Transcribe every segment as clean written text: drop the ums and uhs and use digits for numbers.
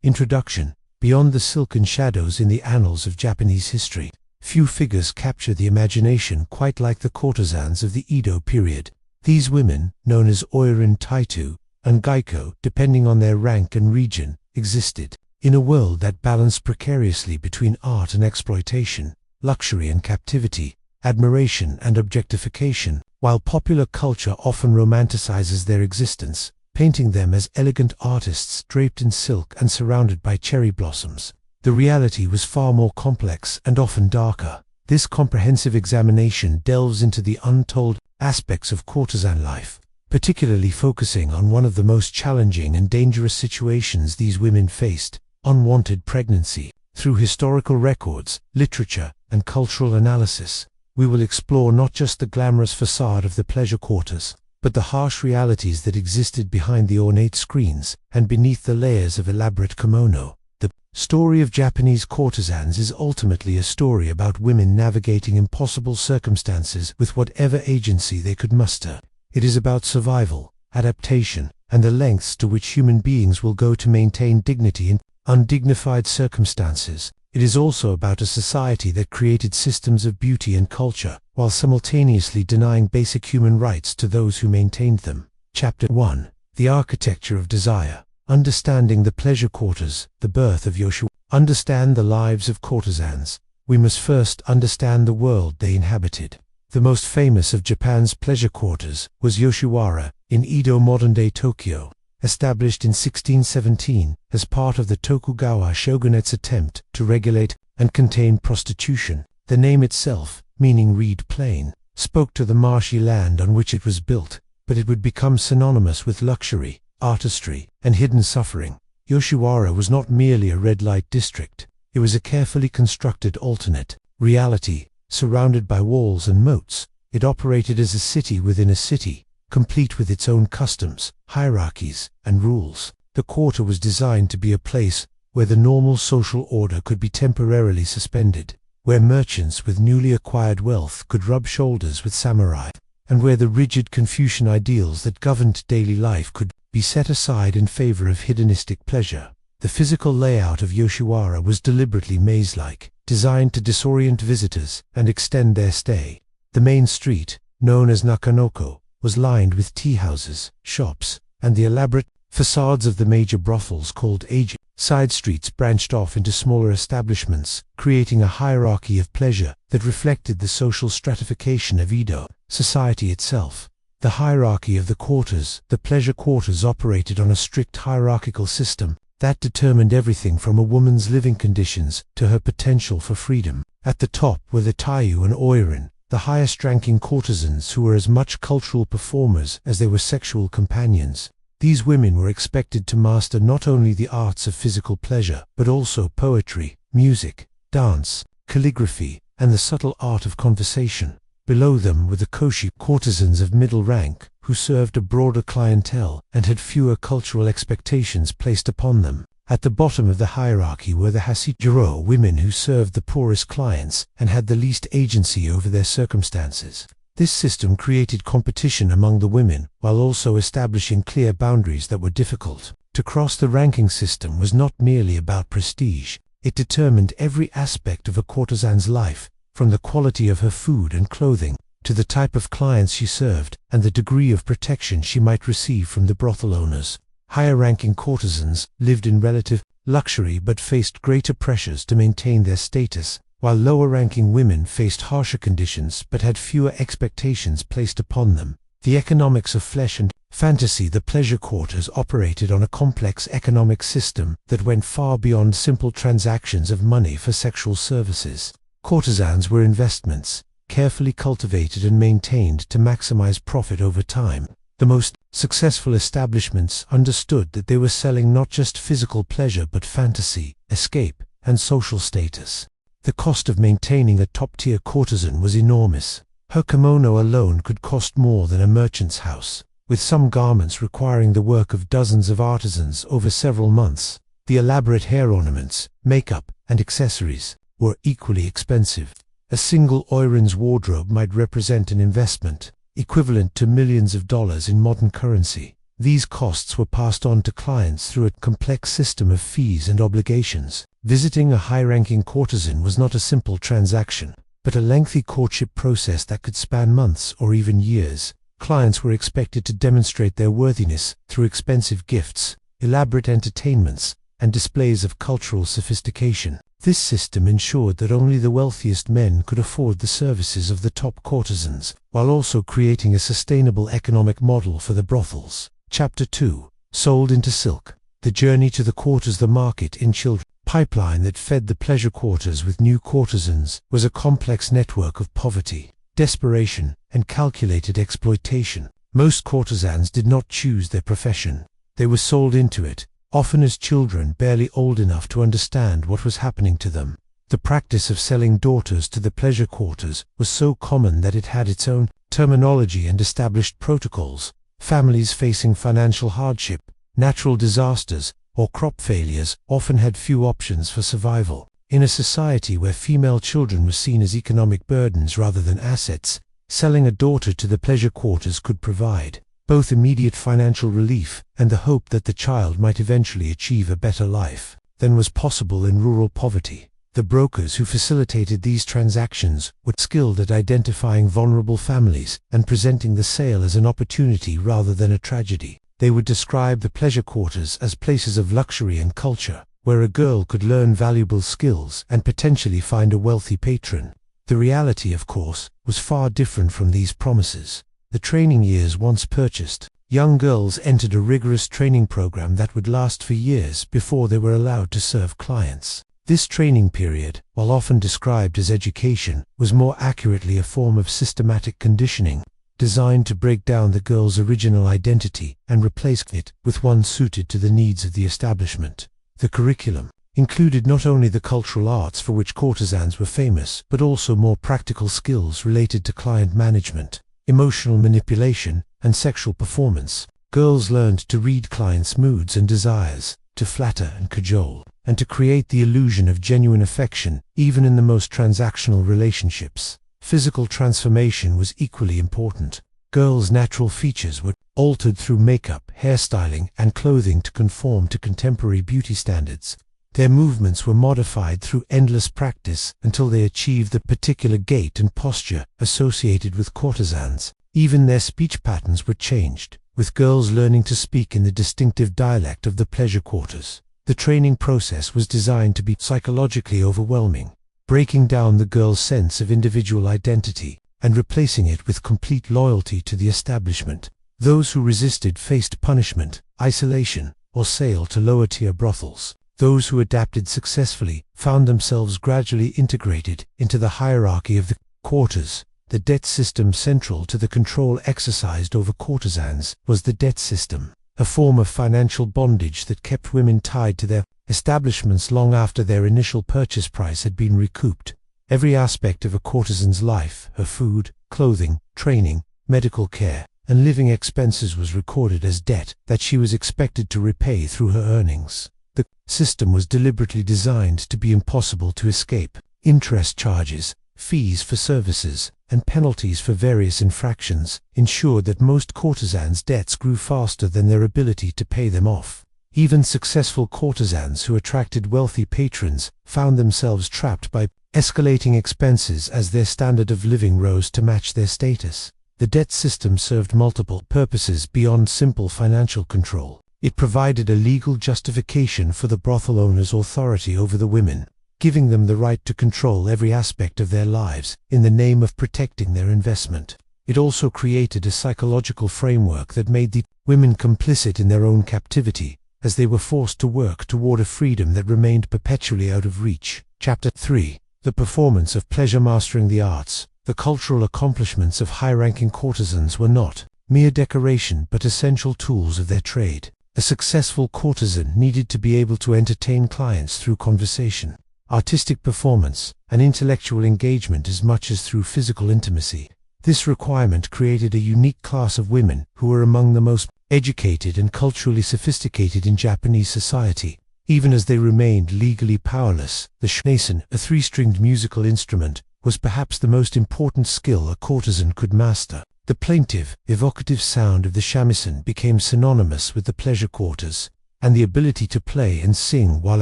Introduction. Beyond the silken shadows in the annals of Japanese history, few figures capture the imagination quite like the courtesans of the Edo period. These women, known as Oiran Taitu and Gaiko depending on their rank and region, existed in a world that balanced precariously between art and exploitation, luxury and captivity, admiration and objectification, while popular culture often romanticizes their existence, painting them as elegant artists draped in silk and surrounded by cherry blossoms. The reality was far more complex and often darker. This comprehensive examination delves into the untold aspects of courtesan life, particularly focusing on one of the most challenging and dangerous situations these women faced: unwanted pregnancy. Through historical records, literature, and cultural analysis, we will explore not just the glamorous facade of the pleasure quarters, but the harsh realities that existed behind the ornate screens and beneath the layers of elaborate kimono. The story of Japanese courtesans is ultimately a story about women navigating impossible circumstances with whatever agency they could muster. It is about survival, adaptation, and the lengths to which human beings will go to maintain dignity in undignified circumstances. It is also about a society that created systems of beauty and culture, while simultaneously denying basic human rights to those who maintained them. Chapter 1. The Architecture of Desire. Understanding the pleasure quarters, the birth of Yoshiwara. Understand the lives of courtesans. We must first understand the world they inhabited. The most famous of Japan's pleasure quarters was Yoshiwara, in Edo, modern-day Tokyo. Established in 1617 as part of the Tokugawa shogunate's attempt to regulate and contain prostitution. The name itself, meaning reed plain, spoke to the marshy land on which it was built, but it would become synonymous with luxury, artistry, and hidden suffering. Yoshiwara was not merely a red-light district. It was a carefully constructed alternate reality, surrounded by walls and moats. It operated as a city within a city, complete with its own customs, hierarchies, and rules. The quarter was designed to be a place where the normal social order could be temporarily suspended, where merchants with newly acquired wealth could rub shoulders with samurai, and where the rigid Confucian ideals that governed daily life could be set aside in favor of hedonistic pleasure. The physical layout of Yoshiwara was deliberately maze-like, designed to disorient visitors and extend their stay. The main street, known as Nakanoko, was lined with tea-houses, shops, and the elaborate facades of the major brothels called age. Side streets branched off into smaller establishments, creating a hierarchy of pleasure that reflected the social stratification of Edo society itself. The hierarchy of the quarters. The pleasure quarters operated on a strict hierarchical system that determined everything from a woman's living conditions to her potential for freedom. At the top were the Taiyu and Oiran, the highest-ranking courtesans who were as much cultural performers as they were sexual companions. These women were expected to master not only the arts of physical pleasure, but also poetry, music, dance, calligraphy, and the subtle art of conversation. Below them were the koshi, courtesans of middle rank, who served a broader clientele and had fewer cultural expectations placed upon them. At the bottom of the hierarchy were the hashijiro, women who served the poorest clients and had the least agency over their circumstances. This system created competition among the women, while also establishing clear boundaries that were difficult to cross. The ranking system was not merely about prestige. It determined every aspect of a courtesan's life, from the quality of her food and clothing, to the type of clients she served, and the degree of protection she might receive from the brothel owners. Higher-ranking courtesans lived in relative luxury but faced greater pressures to maintain their status, while lower-ranking women faced harsher conditions but had fewer expectations placed upon them. The economics of flesh and fantasy. The pleasure quarters operated on a complex economic system that went far beyond simple transactions of money for sexual services. Courtesans were investments, carefully cultivated and maintained to maximize profit over time. The most successful establishments understood that they were selling not just physical pleasure but fantasy, escape, and social status. The cost of maintaining a top-tier courtesan was enormous. Her kimono alone could cost more than a merchant's house, with some garments requiring the work of dozens of artisans over several months. The elaborate hair ornaments, makeup, and accessories were equally expensive. A single Oiran's wardrobe might represent an investment equivalent to millions of dollars in modern currency. These costs were passed on to clients through a complex system of fees and obligations. Visiting a high-ranking courtesan was not a simple transaction, but a lengthy courtship process that could span months or even years. Clients were expected to demonstrate their worthiness through expensive gifts, elaborate entertainments, and displays of cultural sophistication. This system ensured that only the wealthiest men could afford the services of the top courtesans, while also creating a sustainable economic model for the brothels. Chapter 2. Sold into Silk. The journey to the quarters, the market in children. Pipeline that fed the pleasure quarters with new courtesans was a complex network of poverty, desperation, and calculated exploitation. Most courtesans did not choose their profession. They were sold into it, often as children barely old enough to understand what was happening to them. The practice of selling daughters to the pleasure quarters was so common that it had its own terminology and established protocols. Families facing financial hardship, natural disasters, or crop failures often had few options for survival. In a society where female children were seen as economic burdens rather than assets, selling a daughter to the pleasure quarters could provide both immediate financial relief and the hope that the child might eventually achieve a better life than was possible in rural poverty. The brokers who facilitated these transactions were skilled at identifying vulnerable families and presenting the sale as an opportunity rather than a tragedy. They would describe the pleasure quarters as places of luxury and culture, where a girl could learn valuable skills and potentially find a wealthy patron. The reality, of course, was far different from these promises. The training years once purchased, young girls entered a rigorous training program that would last for years before they were allowed to serve clients. This training period, while often described as education, was more accurately a form of systematic conditioning, designed to break down the girl's original identity and replace it with one suited to the needs of the establishment. The curriculum included not only the cultural arts for which courtesans were famous, but also more practical skills related to client management, emotional manipulation, and sexual performance. Girls learned to read clients' moods and desires, to flatter and cajole, and to create the illusion of genuine affection, even in the most transactional relationships. Physical transformation was equally important. Girls' natural features were altered through makeup, hairstyling, and clothing to conform to contemporary beauty standards. Their movements were modified through endless practice until they achieved the particular gait and posture associated with courtesans. Even their speech patterns were changed, with girls learning to speak in the distinctive dialect of the pleasure quarters. The training process was designed to be psychologically overwhelming, breaking down the girl's sense of individual identity and replacing it with complete loyalty to the establishment. Those who resisted faced punishment, isolation, or sale to lower-tier brothels. Those who adapted successfully found themselves gradually integrated into the hierarchy of the quarters. The debt system central to the control exercised over courtesans was the debt system, a form of financial bondage that kept women tied to their establishments long after their initial purchase price had been recouped. Every aspect of a courtesan's life, her food, clothing, training, medical care, and living expenses was recorded as debt that she was expected to repay through her earnings. The system was deliberately designed to be impossible to escape. Interest charges, fees for services, and penalties for various infractions ensured that most courtesans' debts grew faster than their ability to pay them off. Even successful courtesans who attracted wealthy patrons found themselves trapped by escalating expenses as their standard of living rose to match their status. The debt system served multiple purposes beyond simple financial control. It provided a legal justification for the brothel owner's authority over the women, giving them the right to control every aspect of their lives in the name of protecting their investment. It also created a psychological framework that made the women complicit in their own captivity, as they were forced to work toward a freedom that remained perpetually out of reach. Chapter 3. The performance of pleasure. Mastering the arts. The cultural accomplishments of high-ranking courtesans were not mere decoration but essential tools of their trade. A successful courtesan needed to be able to entertain clients through conversation, artistic performance, and intellectual engagement as much as through physical intimacy. This requirement created a unique class of women who were among the most educated and culturally sophisticated in Japanese society. Even as they remained legally powerless, the shinesen, a three-stringed musical instrument, was perhaps the most important skill a courtesan could master. The plaintive, evocative sound of the shamisen became synonymous with the pleasure quarters, and the ability to play and sing while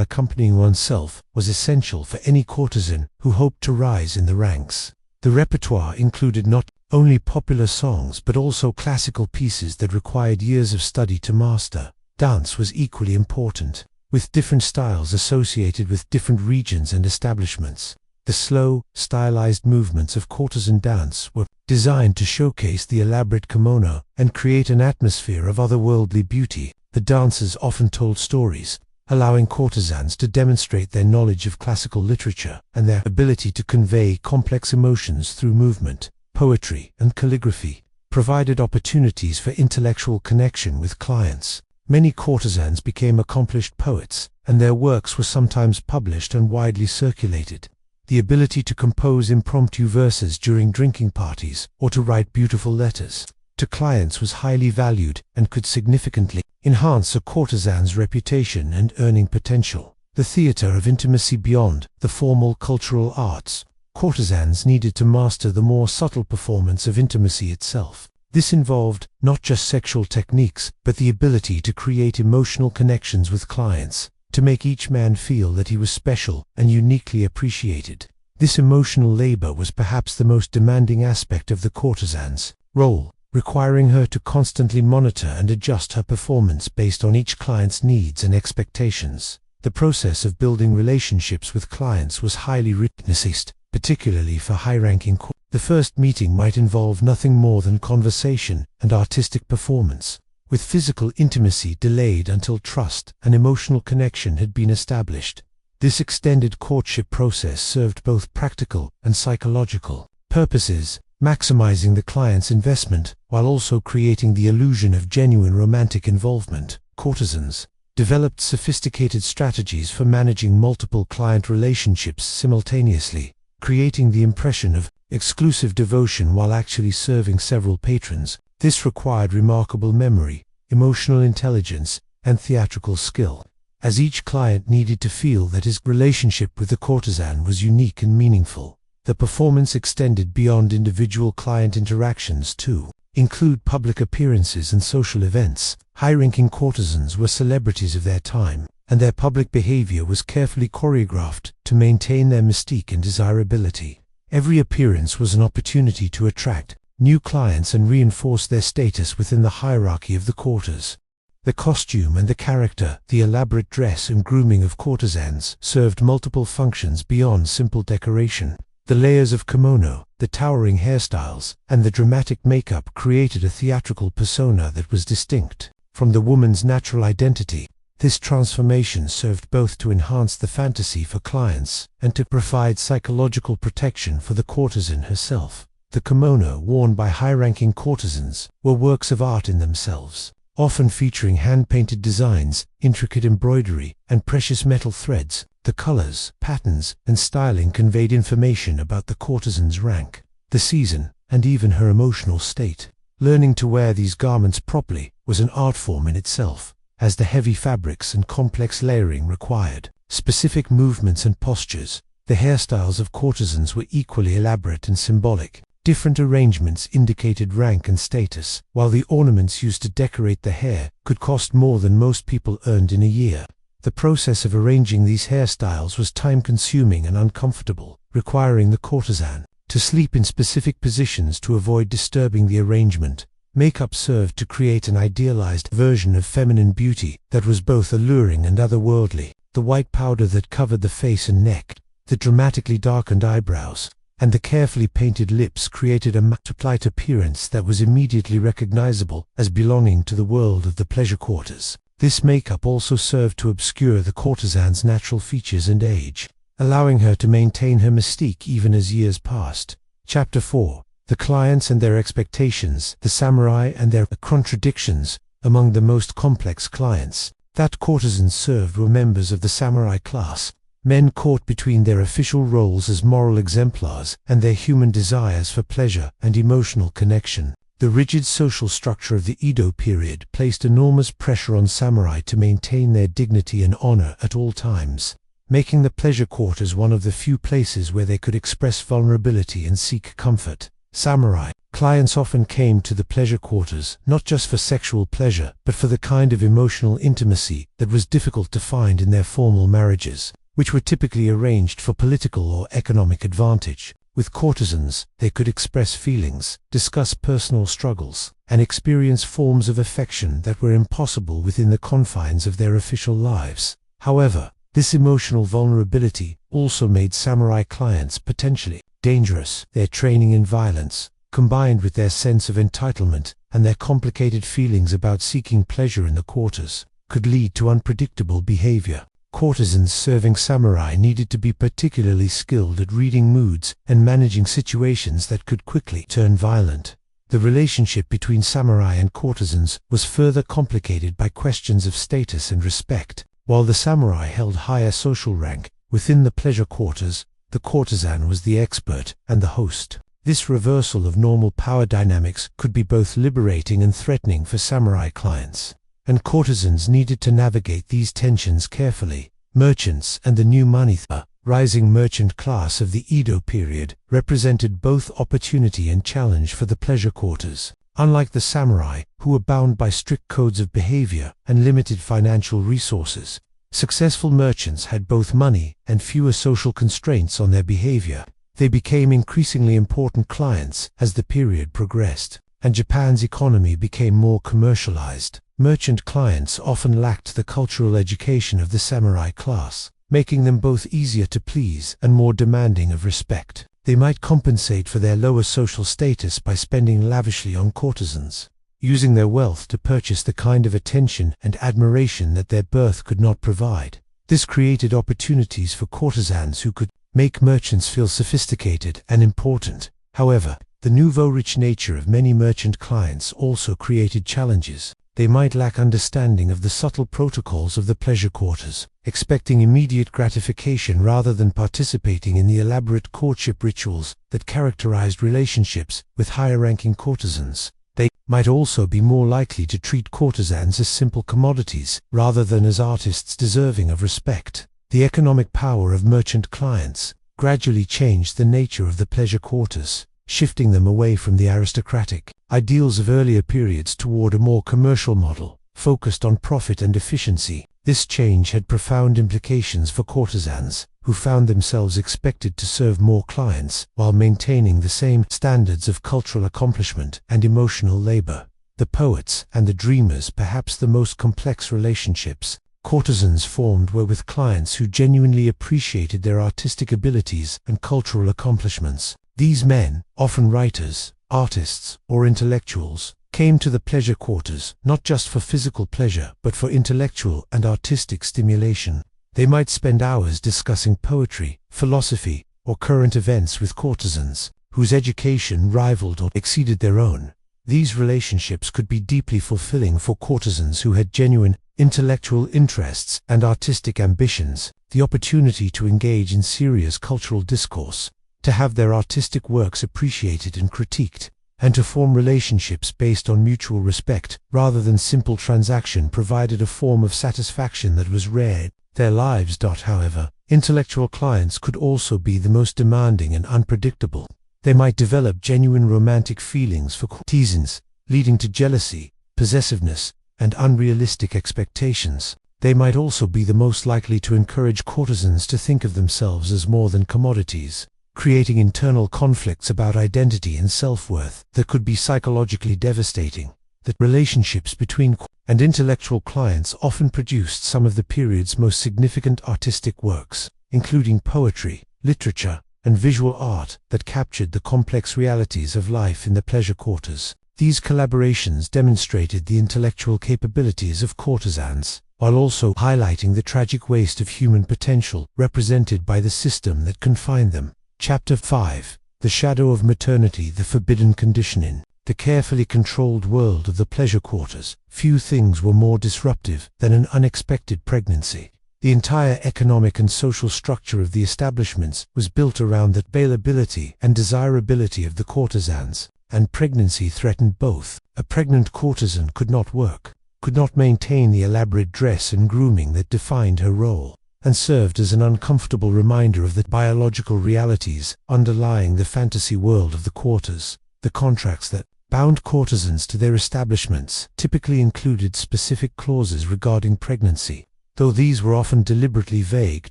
accompanying oneself was essential for any courtesan who hoped to rise in the ranks. The repertoire included not only popular songs but also classical pieces that required years of study to master. Dance was equally important, with different styles associated with different regions and establishments. The slow, stylized movements of courtesan dance were designed to showcase the elaborate kimono and create an atmosphere of otherworldly beauty. The dancers often told stories, allowing courtesans to demonstrate their knowledge of classical literature and their ability to convey complex emotions through movement. Poetry and calligraphy provided opportunities for intellectual connection with clients. Many courtesans became accomplished poets, and their works were sometimes published and widely circulated. The ability to compose impromptu verses during drinking parties or to write beautiful letters to clients was highly valued and could significantly enhance a courtesan's reputation and earning potential. The theater of intimacy beyond the formal cultural arts. Courtesans needed to master the more subtle performance of intimacy itself. This involved not just sexual techniques, but the ability to create emotional connections with clients, to make each man feel that he was special and uniquely appreciated. This emotional labor was perhaps the most demanding aspect of the courtesan's role, requiring her to constantly monitor and adjust her performance based on each client's needs and expectations. The process of building relationships with clients was highly ritualistic, particularly for high-ranking courtesans. The first meeting might involve nothing more than conversation and artistic performance, with physical intimacy delayed until trust and emotional connection had been established. This extended courtship process served both practical and psychological purposes, maximizing the client's investment while also creating the illusion of genuine romantic involvement. Courtesans developed sophisticated strategies for managing multiple client relationships simultaneously, creating the impression of exclusive devotion while actually serving several patrons. This required remarkable memory, emotional intelligence, and theatrical skill, as each client needed to feel that his relationship with the courtesan was unique and meaningful. The performance extended beyond individual client interactions to include public appearances and social events. High-ranking courtesans were celebrities of their time, and their public behavior was carefully choreographed to maintain their mystique and desirability. Every appearance was an opportunity to attract new clients and reinforce their status within the hierarchy of the quarters. The costume and the character, the elaborate dress and grooming of courtesans served multiple functions beyond simple decoration. The layers of kimono, the towering hairstyles, and the dramatic makeup created a theatrical persona that was distinct from the woman's natural identity. This transformation served both to enhance the fantasy for clients and to provide psychological protection for the courtesan herself. The kimono worn by high-ranking courtesans were works of art in themselves, often featuring hand-painted designs, intricate embroidery, and precious metal threads. The colors, patterns, and styling conveyed information about the courtesan's rank, the season, and even her emotional state. Learning to wear these garments properly was an art form in itself, as the heavy fabrics and complex layering required specific movements and postures. The hairstyles of courtesans were equally elaborate and symbolic. Different arrangements indicated rank and status, while the ornaments used to decorate the hair could cost more than most people earned in a year. The process of arranging these hairstyles was time-consuming and uncomfortable, requiring the courtesan to sleep in specific positions to avoid disturbing the arrangement. Makeup served to create an idealized version of feminine beauty that was both alluring and otherworldly. The white powder that covered the face and neck, the dramatically darkened eyebrows, and the carefully painted lips created a multiplied appearance that was immediately recognizable as belonging to the world of the pleasure quarters. This makeup also served to obscure the courtesan's natural features and age, allowing her to maintain her mystique even as years passed. Chapter 4. The clients and their expectations, the samurai and their contradictions. Among the most complex clients that courtesans served were members of the samurai class, men caught between their official roles as moral exemplars and their human desires for pleasure and emotional connection. The rigid social structure of the Edo period placed enormous pressure on samurai to maintain their dignity and honor at all times, making the pleasure quarters one of the few places where they could express vulnerability and seek comfort. Samurai clients often came to the pleasure quarters not just for sexual pleasure, but for the kind of emotional intimacy that was difficult to find in their formal marriages, which were typically arranged for political or economic advantage. With courtesans, they could express feelings, discuss personal struggles, and experience forms of affection that were impossible within the confines of their official lives. However, this emotional vulnerability also made samurai clients potentially dangerous. Their training in violence, combined with their sense of entitlement and their complicated feelings about seeking pleasure in the quarters, could lead to unpredictable behavior. Courtesans serving samurai needed to be particularly skilled at reading moods and managing situations that could quickly turn violent. The relationship between samurai and courtesans was further complicated by questions of status and respect. While the samurai held higher social rank within the pleasure quarters, the courtesan was the expert and the host. This reversal of normal power dynamics could be both liberating and threatening for samurai clients, and courtesans needed to navigate these tensions carefully. Merchants and the new money, the rising merchant class of the Edo period, represented both opportunity and challenge for the pleasure quarters. Unlike the samurai, who were bound by strict codes of behavior and limited financial resources, successful merchants had both money and fewer social constraints on their behavior. They became increasingly important clients as the period progressed, and Japan's economy became more commercialized. Merchant clients often lacked the cultural education of the samurai class, making them both easier to please and more demanding of respect. They might compensate for their lower social status by spending lavishly on courtesans, using their wealth to purchase the kind of attention and admiration that their birth could not provide. This created opportunities for courtesans who could make merchants feel sophisticated and important. However, the nouveau-rich nature of many merchant clients also created challenges. They might lack understanding of the subtle protocols of the pleasure quarters, expecting immediate gratification rather than participating in the elaborate courtship rituals that characterized relationships with higher-ranking courtesans. They might also be more likely to treat courtesans as simple commodities rather than as artists deserving of respect. The economic power of merchant clients gradually changed the nature of the pleasure quarters, shifting them away from the aristocratic ideals of earlier periods toward a more commercial model, focused on profit and efficiency. This change had profound implications for courtesans, who found themselves expected to serve more clients while maintaining the same standards of cultural accomplishment and emotional labor. The poets and the dreamers, perhaps the most complex relationships courtesans formed, were with clients who genuinely appreciated their artistic abilities and cultural accomplishments. These men, often writers, artists, or intellectuals, came to the pleasure quarters not just for physical pleasure but for intellectual and artistic stimulation. They might spend hours discussing poetry, philosophy, or current events with courtesans whose education rivaled or exceeded their own. These relationships could be deeply fulfilling for courtesans who had genuine intellectual interests and artistic ambitions. The opportunity to engage in serious cultural discourse, to have their artistic works appreciated and critiqued, and to form relationships based on mutual respect rather than simple transaction provided a form of satisfaction that was rare. Their lives. However, intellectual clients could also be the most demanding and unpredictable. They might develop genuine romantic feelings for courtesans, leading to jealousy, possessiveness, and unrealistic expectations. They might also be the most likely to encourage courtesans to think of themselves as more than commodities, creating internal conflicts about identity and self-worth that could be psychologically devastating. The relationships between and intellectual clients often produced some of the period's most significant artistic works, including poetry, literature, and visual art that captured the complex realities of life in the pleasure quarters. These collaborations demonstrated the intellectual capabilities of courtesans, while also highlighting the tragic waste of human potential represented by the system that confined them. Chapter 5. The Shadow of Maternity, the Forbidden Condition. In the carefully controlled world of the pleasure quarters, few things were more disruptive than an unexpected pregnancy. The entire economic and social structure of the establishments was built around the availability and desirability of the courtesans, and pregnancy threatened both. A pregnant courtesan could not work, could not maintain the elaborate dress and grooming that defined her role. and served as an uncomfortable reminder of the biological realities underlying the fantasy world of the quarters. The contracts that bound courtesans to their establishments typically included specific clauses regarding pregnancy, though these were often deliberately vague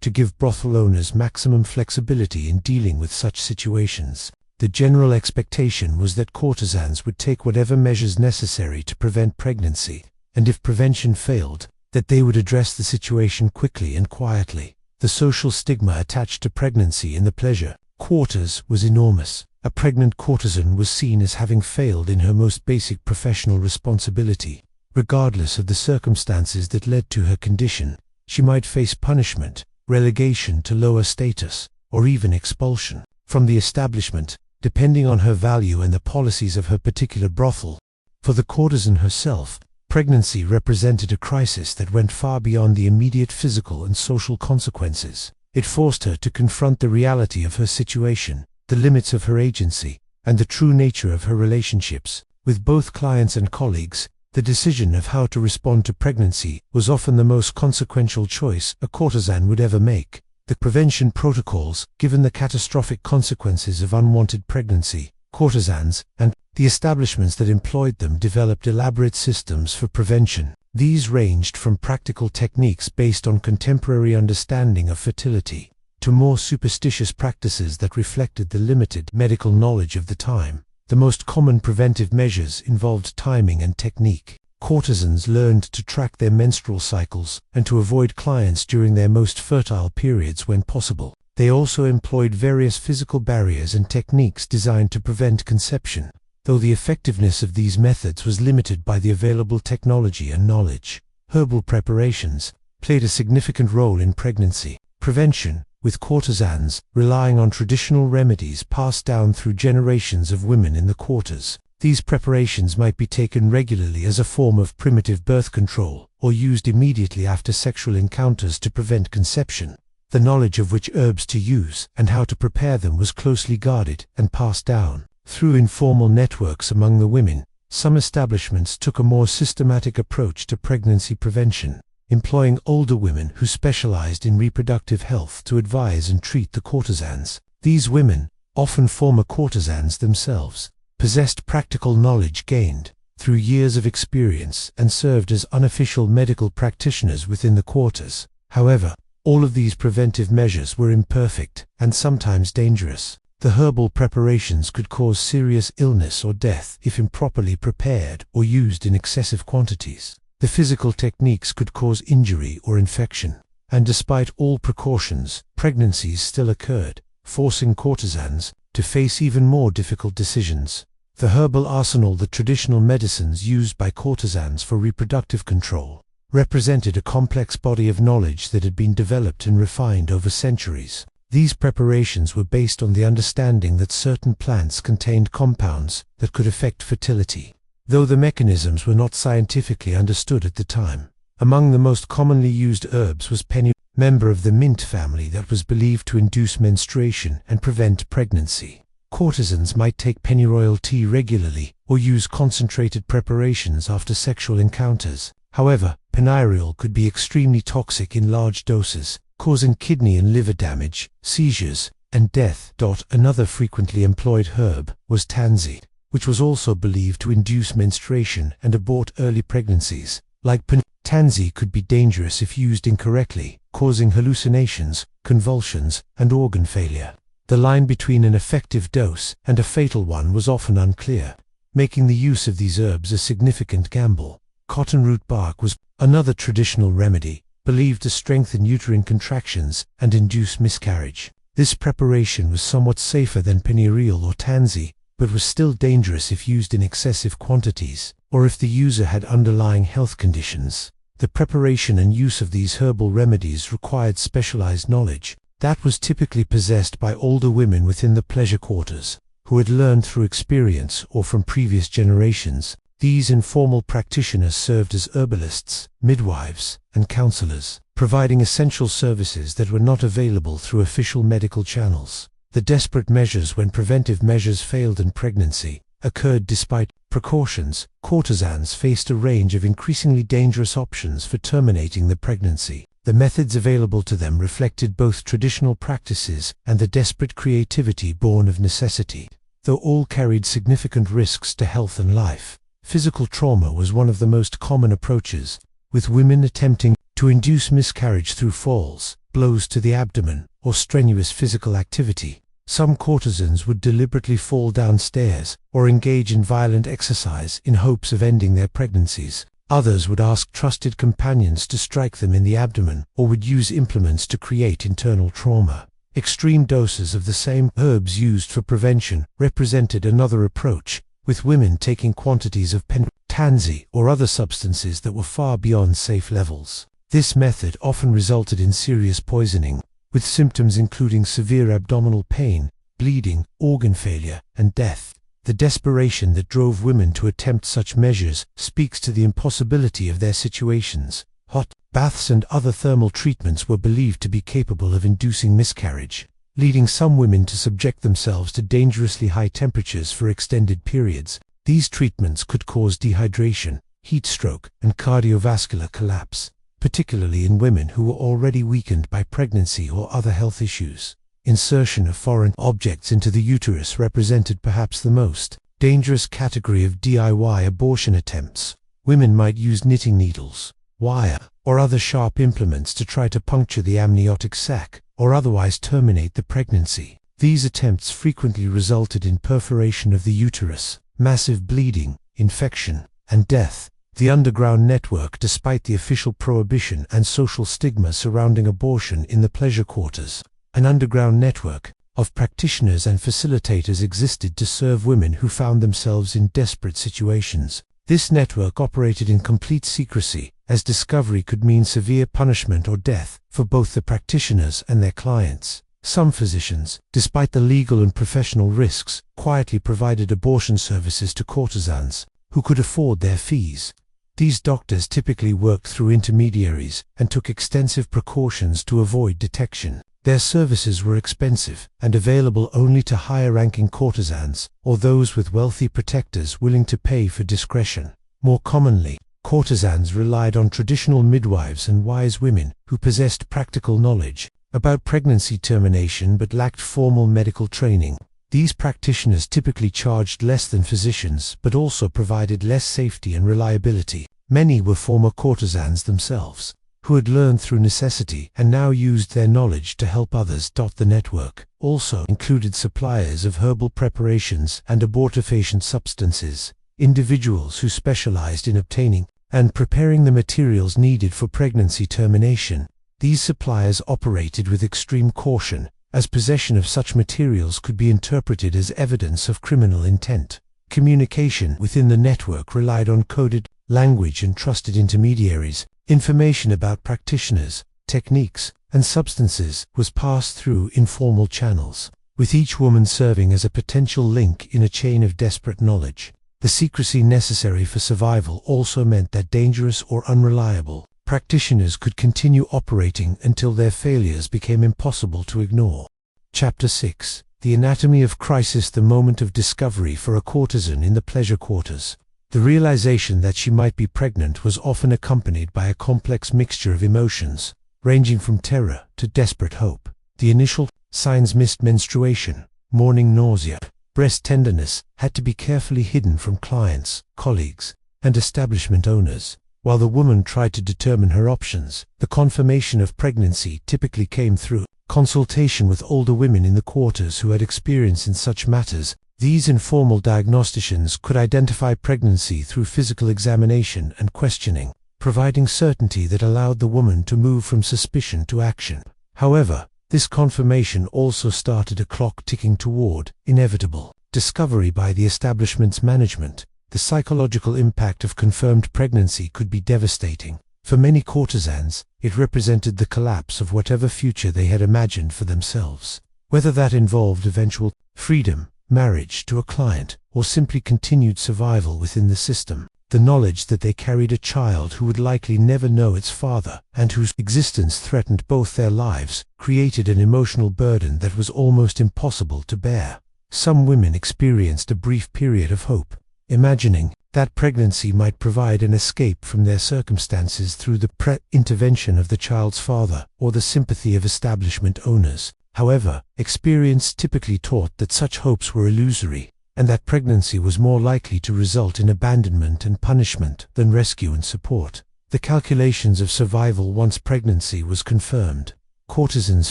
to give brothel owners maximum flexibility in dealing with such situations. The general expectation was that courtesans would take whatever measures necessary to prevent pregnancy, and if prevention failed, that they would address the situation quickly and quietly. The social stigma attached to pregnancy in the pleasure quarters was enormous. A pregnant courtesan was seen as having failed in her most basic professional responsibility. Regardless of the circumstances that led to her condition, she might face punishment, relegation to lower status, or even expulsion from the establishment, depending on her value and the policies of her particular brothel. For the courtesan herself, pregnancy represented a crisis that went far beyond the immediate physical and social consequences. It forced her to confront the reality of her situation, the limits of her agency, and the true nature of her relationships with both clients and colleagues. The decision of how to respond to pregnancy was often the most consequential choice a courtesan would ever make. The prevention protocols, given the catastrophic consequences of unwanted pregnancy, courtesans and the establishments that employed them developed elaborate systems for prevention. These ranged from practical techniques based on contemporary understanding of fertility to more superstitious practices that reflected the limited medical knowledge of the time. The most common preventive measures involved timing and technique. Courtesans learned to track their menstrual cycles and to avoid clients during their most fertile periods when possible. They also employed various physical barriers and techniques designed to prevent conception, though the effectiveness of these methods was limited by the available technology and knowledge. Herbal preparations played a significant role in pregnancy prevention, with courtesans relying on traditional remedies passed down through generations of women in the quarters. These preparations might be taken regularly as a form of primitive birth control, or used immediately after sexual encounters to prevent conception. The knowledge of which herbs to use and how to prepare them was closely guarded and passed down through informal networks among the women. Some establishments took a more systematic approach to pregnancy prevention, employing older women who specialized in reproductive health to advise and treat the courtesans. These women, often former courtesans themselves, possessed practical knowledge gained through years of experience and served as unofficial medical practitioners within the quarters. However, all of these preventive measures were imperfect and sometimes dangerous. The herbal preparations could cause serious illness or death if improperly prepared or used in excessive quantities. The physical techniques could cause injury or infection, and despite all precautions, pregnancies still occurred, forcing courtesans to face even more difficult decisions. The herbal arsenal, the traditional medicines used by courtesans for reproductive control, represented a complex body of knowledge that had been developed and refined over centuries. These preparations were based on the understanding that certain plants contained compounds that could affect fertility, though the mechanisms were not scientifically understood at the time. Among the most commonly used herbs was pennyroyal, member of the mint family that was believed to induce menstruation and prevent pregnancy. Courtesans might take pennyroyal tea regularly or use concentrated preparations after sexual encounters. However, pennyroyal could be extremely toxic in large doses, causing kidney and liver damage, seizures, and death. Another frequently employed herb was tansy, which was also believed to induce menstruation and abort early pregnancies. Like tansy could be dangerous if used incorrectly, causing hallucinations, convulsions, and organ failure. The line between an effective dose and a fatal one was often unclear, making the use of these herbs a significant gamble. Cottonroot bark was another traditional remedy, believed to strengthen uterine contractions and induce miscarriage. This preparation was somewhat safer than pennyroyal or tansy, but was still dangerous if used in excessive quantities, or if the user had underlying health conditions. The preparation and use of these herbal remedies required specialized knowledge that was typically possessed by older women within the pleasure quarters, who had learned through experience or from previous generations. These informal practitioners served as herbalists, midwives, and counselors, providing essential services that were not available through official medical channels. The desperate measures when preventive measures failed in pregnancy occurred despite precautions. Courtesans faced a range of increasingly dangerous options for terminating the pregnancy. The The methods available to them reflected both traditional practices and the desperate creativity born of necessity. Though all carried significant risks to health and life, physical trauma was one of the most common approaches, with women attempting to induce miscarriage through falls, blows to the abdomen, or strenuous physical activity. Some courtesans would deliberately fall down stairs or engage in violent exercise in hopes of ending their pregnancies. Others would ask trusted companions to strike them in the abdomen or would use implements to create internal trauma. Extreme doses of the same herbs used for prevention represented another approach, with women taking quantities of tansy or other substances that were far beyond safe levels. This method often resulted in serious poisoning, with symptoms including severe abdominal pain, bleeding, organ failure, and death. The desperation that drove women to attempt such measures speaks to the impossibility of their situations. Hot baths and other thermal treatments were believed to be capable of inducing miscarriage, leading some women to subject themselves to dangerously high temperatures for extended periods. These treatments could cause dehydration, heat stroke, and cardiovascular collapse, particularly in women who were already weakened by pregnancy or other health issues. Insertion of foreign objects into the uterus represented perhaps the most dangerous category of DIY abortion attempts. Women might use knitting needles, wire, or other sharp implements to try to puncture the amniotic sac or otherwise terminate the pregnancy. These attempts frequently resulted in perforation of the uterus, massive bleeding, infection, and death. The underground network, despite the official prohibition and social stigma surrounding abortion in the pleasure quarters, an underground network of practitioners and facilitators existed to serve women who found themselves in desperate situations. This network operated in complete secrecy, as discovery could mean severe punishment or death for both the practitioners and their clients. Some physicians, despite the legal and professional risks, quietly provided abortion services to courtesans who could afford their fees. These doctors typically worked through intermediaries and took extensive precautions to avoid detection. Their services were expensive and available only to higher-ranking courtesans or those with wealthy protectors willing to pay for discretion. More commonly, courtesans relied on traditional midwives and wise women who possessed practical knowledge about pregnancy termination but lacked formal medical training. These practitioners typically charged less than physicians but also provided less safety and reliability. Many were former courtesans themselves, who had learned through necessity and now used their knowledge to help others. The network also included suppliers of herbal preparations and abortifacient substances, individuals who specialized in obtaining and preparing the materials needed for pregnancy termination. These suppliers operated with extreme caution, as possession of such materials could be interpreted as evidence of criminal intent. Communication within the network relied on coded language and trusted intermediaries. Information about practitioners, techniques, and substances was passed through informal channels, with each woman serving as a potential link in a chain of desperate knowledge. The secrecy necessary for survival also meant that dangerous or unreliable practitioners could continue operating until their failures became impossible to ignore. Chapter 6: The Anatomy of Crisis. The moment of discovery for a courtesan in the pleasure quarters. The realization that she might be pregnant was often accompanied by a complex mixture of emotions, ranging from terror to desperate hope. The initial signs: missed menstruation, morning nausea, breast tenderness, had to be carefully hidden from clients, colleagues, and establishment owners. While the woman tried to determine her options, the confirmation of pregnancy typically came through consultation with older women in the quarters who had experience in such matters. These informal diagnosticians could identify pregnancy through physical examination and questioning, providing certainty that allowed the woman to move from suspicion to action. However, this confirmation also started a clock ticking toward inevitable discovery by the establishment's management. The psychological impact of confirmed pregnancy could be devastating. For many courtesans, it represented the collapse of whatever future they had imagined for themselves. Whether that involved eventual freedom, marriage to a client, or simply continued survival within the system, the knowledge that they carried a child who would likely never know its father and whose existence threatened both their lives created an emotional burden that was almost impossible to bear. Some women experienced a brief period of hope. imagining that pregnancy might provide an escape from their circumstances through the intervention of the child's father or the sympathy of establishment owners. However, experience typically taught that such hopes were illusory, and that pregnancy was more likely to result in abandonment and punishment than rescue and support. The calculations of survival once pregnancy was confirmed. Courtesans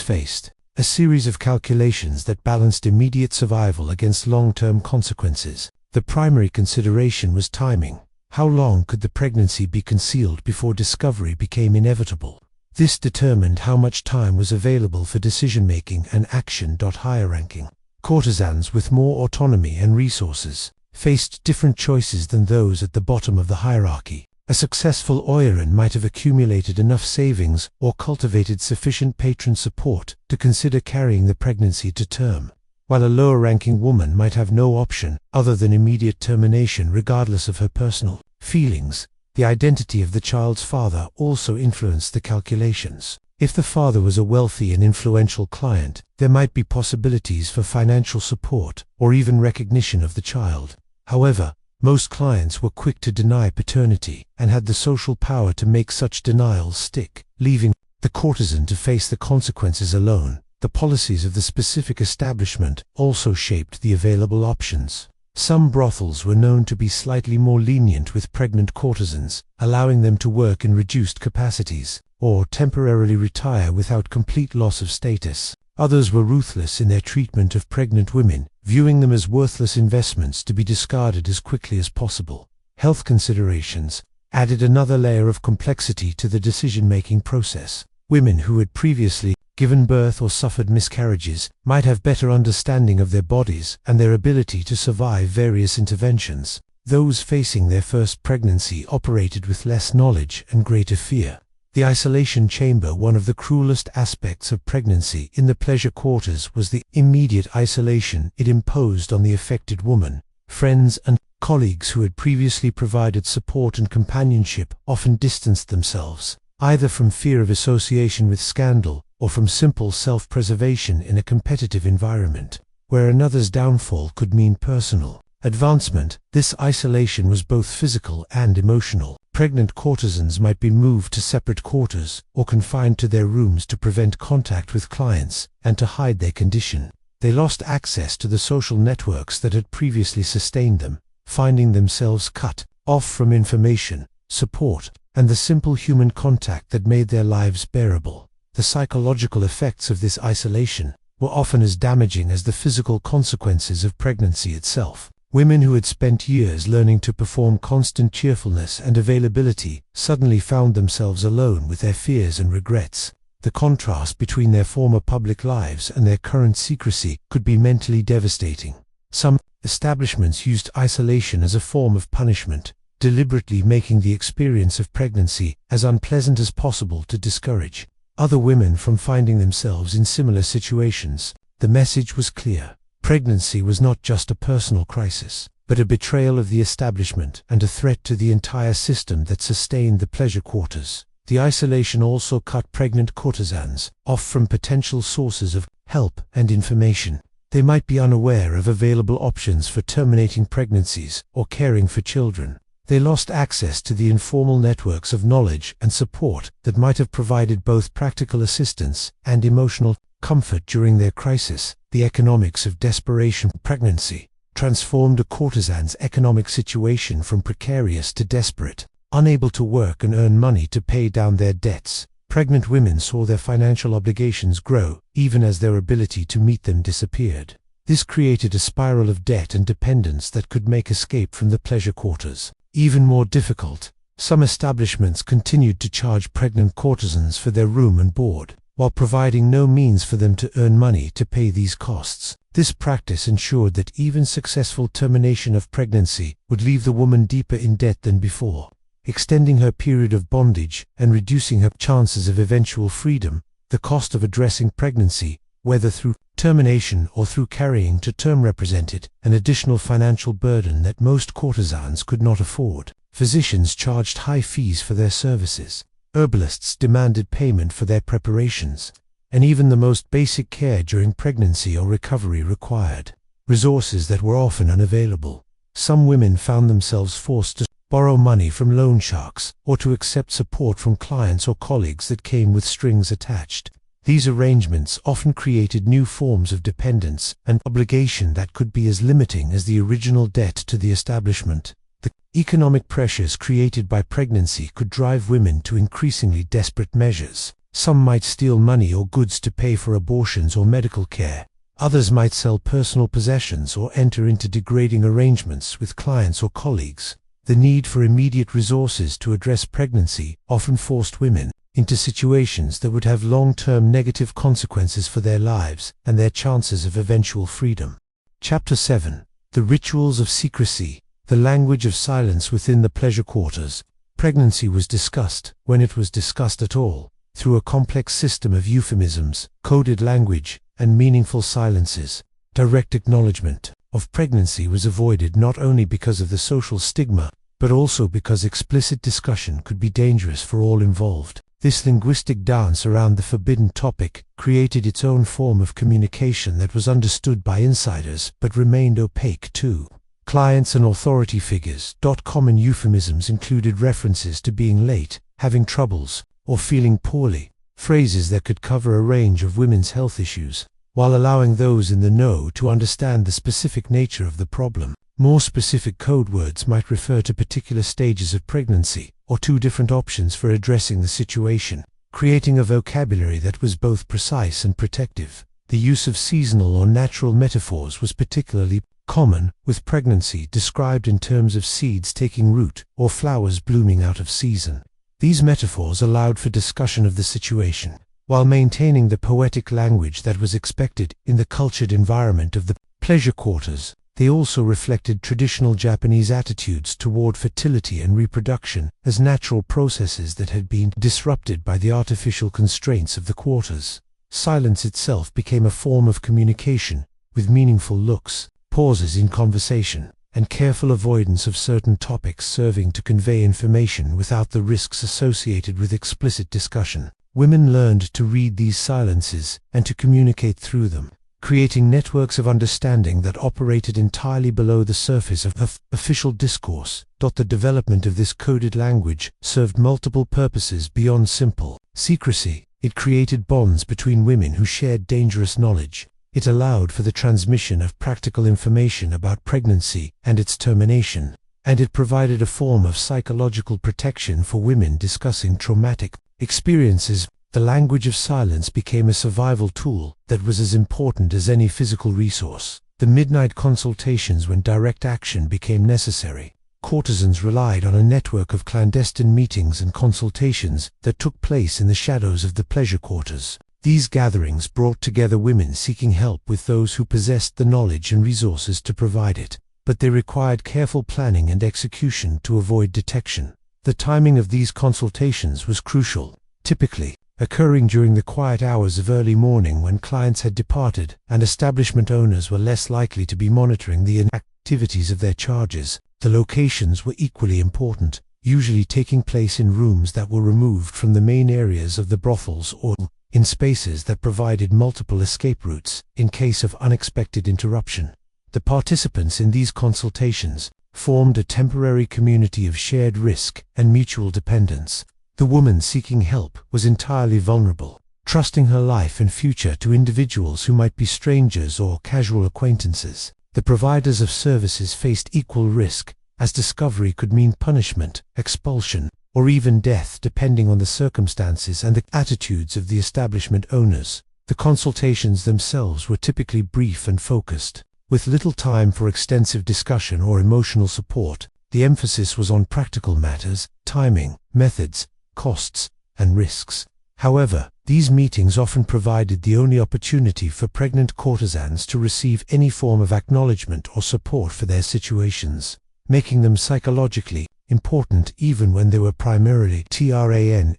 faced a series of calculations that balanced immediate survival against long-term consequences. The primary consideration was timing. How long could the pregnancy be concealed before discovery became inevitable? This determined how much time was available for decision-making and action. Higher ranking courtesans with more autonomy and resources faced different choices than those at the bottom of the hierarchy. A successful Oiran might have accumulated enough savings or cultivated sufficient patron support to consider carrying the pregnancy to term, while a lower-ranking woman might have no option other than immediate termination regardless of her personal feelings. The identity of the child's father also influenced the calculations. If the father was a wealthy and influential client, there might be possibilities for financial support or even recognition of the child. However, most clients were quick to deny paternity and had the social power to make such denials stick, leaving the courtesan to face the consequences alone. The policies of the specific establishment also shaped the available options. Some brothels were known to be slightly more lenient with pregnant courtesans, allowing them to work in reduced capacities or temporarily retire without complete loss of status. Others were ruthless in their treatment of pregnant women, viewing them as worthless investments to be discarded as quickly as possible. Health considerations added another layer of complexity to the decision-making process. Women who had previously given birth or suffered miscarriages might have better understanding of their bodies and their ability to survive various interventions. Those facing their first pregnancy operated with less knowledge and greater fear. The isolation chamber. One of the cruelest aspects of pregnancy in the pleasure quarters was the immediate isolation it imposed on the affected woman. Friends and colleagues who had previously provided support and companionship often distanced themselves, either from fear of association with scandal or from simple self-preservation in a competitive environment, where another's downfall could mean personal advancement. This isolation was both physical and emotional. Pregnant courtesans might be moved to separate quarters or confined to their rooms to prevent contact with clients and to hide their condition. They lost access to the social networks that had previously sustained them, finding themselves cut off from information, support, and the simple human contact that made their lives bearable. The psychological effects of this isolation were often as damaging as the physical consequences of pregnancy itself. Women who had spent years learning to perform constant cheerfulness and availability suddenly found themselves alone with their fears and regrets. The contrast between their former public lives and their current secrecy could be mentally devastating. Some establishments used isolation as a form of punishment, deliberately making the experience of pregnancy as unpleasant as possible to discourage other women from finding themselves in similar situations. The message was clear. Pregnancy was not just a personal crisis, but a betrayal of the establishment and a threat to the entire system that sustained the pleasure quarters. The isolation also cut pregnant courtesans off from potential sources of help and information. They might be unaware of available options for terminating pregnancies or caring for children. They lost access to the informal networks of knowledge and support that might have provided both practical assistance and emotional comfort during their crisis. The economics of desperation. Pregnancy transformed a courtesan's economic situation from precarious to desperate. Unable to work and earn money to pay down their debts, pregnant women saw their financial obligations grow, even as their ability to meet them disappeared. This created a spiral of debt and dependence that could make escape from the pleasure quarters even more difficult. Some establishments continued to charge pregnant courtesans for their room and board, while providing no means for them to earn money to pay these costs. This practice ensured that even successful termination of pregnancy would leave the woman deeper in debt than before, extending her period of bondage and reducing her chances of eventual freedom. The cost of addressing pregnancy, whether through termination or through carrying to term, represented an additional financial burden that most courtesans could not afford. Physicians charged high fees for their services. Herbalists demanded payment for their preparations, and even the most basic care during pregnancy or recovery required resources that were often unavailable. Some women found themselves forced to borrow money from loan sharks or to accept support from clients or colleagues that came with strings attached. These arrangements often created new forms of dependence and obligation that could be as limiting as the original debt to the establishment. The economic pressures created by pregnancy could drive women to increasingly desperate measures. Some might steal money or goods to pay for abortions or medical care. Others might sell personal possessions or enter into degrading arrangements with clients or colleagues. The need for immediate resources to address pregnancy often forced women into situations that would have long-term negative consequences for their lives and their chances of eventual freedom. Chapter 7. The Rituals of Secrecy. The language of silence within the pleasure quarters. Pregnancy was discussed, when it was discussed at all, through a complex system of euphemisms, coded language, and meaningful silences. Direct acknowledgement of pregnancy was avoided not only because of the social stigma, but also because explicit discussion could be dangerous for all involved. This linguistic dance around the forbidden topic created its own form of communication that was understood by insiders but remained opaque to clients and authority figures. Common euphemisms included references to being late, having troubles, or feeling poorly, phrases that could cover a range of women's health issues, while allowing those in the know to understand the specific nature of the problem. More specific code words might refer to particular stages of pregnancy, or two different options for addressing the situation, creating a vocabulary that was both precise and protective. The use of seasonal or natural metaphors was particularly common, with pregnancy described in terms of seeds taking root or flowers blooming out of season. These metaphors allowed for discussion of the situation, while maintaining the poetic language that was expected in the cultured environment of the pleasure quarters. They also reflected traditional Japanese attitudes toward fertility and reproduction as natural processes that had been disrupted by the artificial constraints of the quarters. Silence itself became a form of communication, with meaningful looks, pauses in conversation, and careful avoidance of certain topics serving to convey information without the risks associated with explicit discussion. Women learned to read these silences and to communicate through them, creating networks of understanding that operated entirely below the surface of official discourse. The development of this coded language served multiple purposes beyond simple secrecy. It created bonds between women who shared dangerous knowledge. It allowed for the transmission of practical information about pregnancy and its termination, and it provided a form of psychological protection for women discussing traumatic experiences. The language of silence became a survival tool that was as important as any physical resource. The midnight consultations when direct action became necessary. Courtesans relied on a network of clandestine meetings and consultations that took place in the shadows of the pleasure quarters. These gatherings brought together women seeking help with those who possessed the knowledge and resources to provide it, but they required careful planning and execution to avoid detection. The timing of these consultations was crucial, typically occurring during the quiet hours of early morning when clients had departed and establishment owners were less likely to be monitoring the activities of their charges. The locations were equally important, usually taking place in rooms that were removed from the main areas of the brothels or in spaces that provided multiple escape routes in case of unexpected interruption. The participants in these consultations formed a temporary community of shared risk and mutual dependence. The woman seeking help was entirely vulnerable, trusting her life and future to individuals who might be strangers or casual acquaintances. The providers of services faced equal risk, as discovery could mean punishment, expulsion, or even death depending on the circumstances and the attitudes of the establishment owners. The consultations themselves were typically brief and focused, with little time for extensive discussion or emotional support. The emphasis was on practical matters, timing, methods, costs, and risks. However, these meetings often provided the only opportunity for pregnant courtesans to receive any form of acknowledgement or support for their situations, making them psychologically important even when they were primarily SACTION.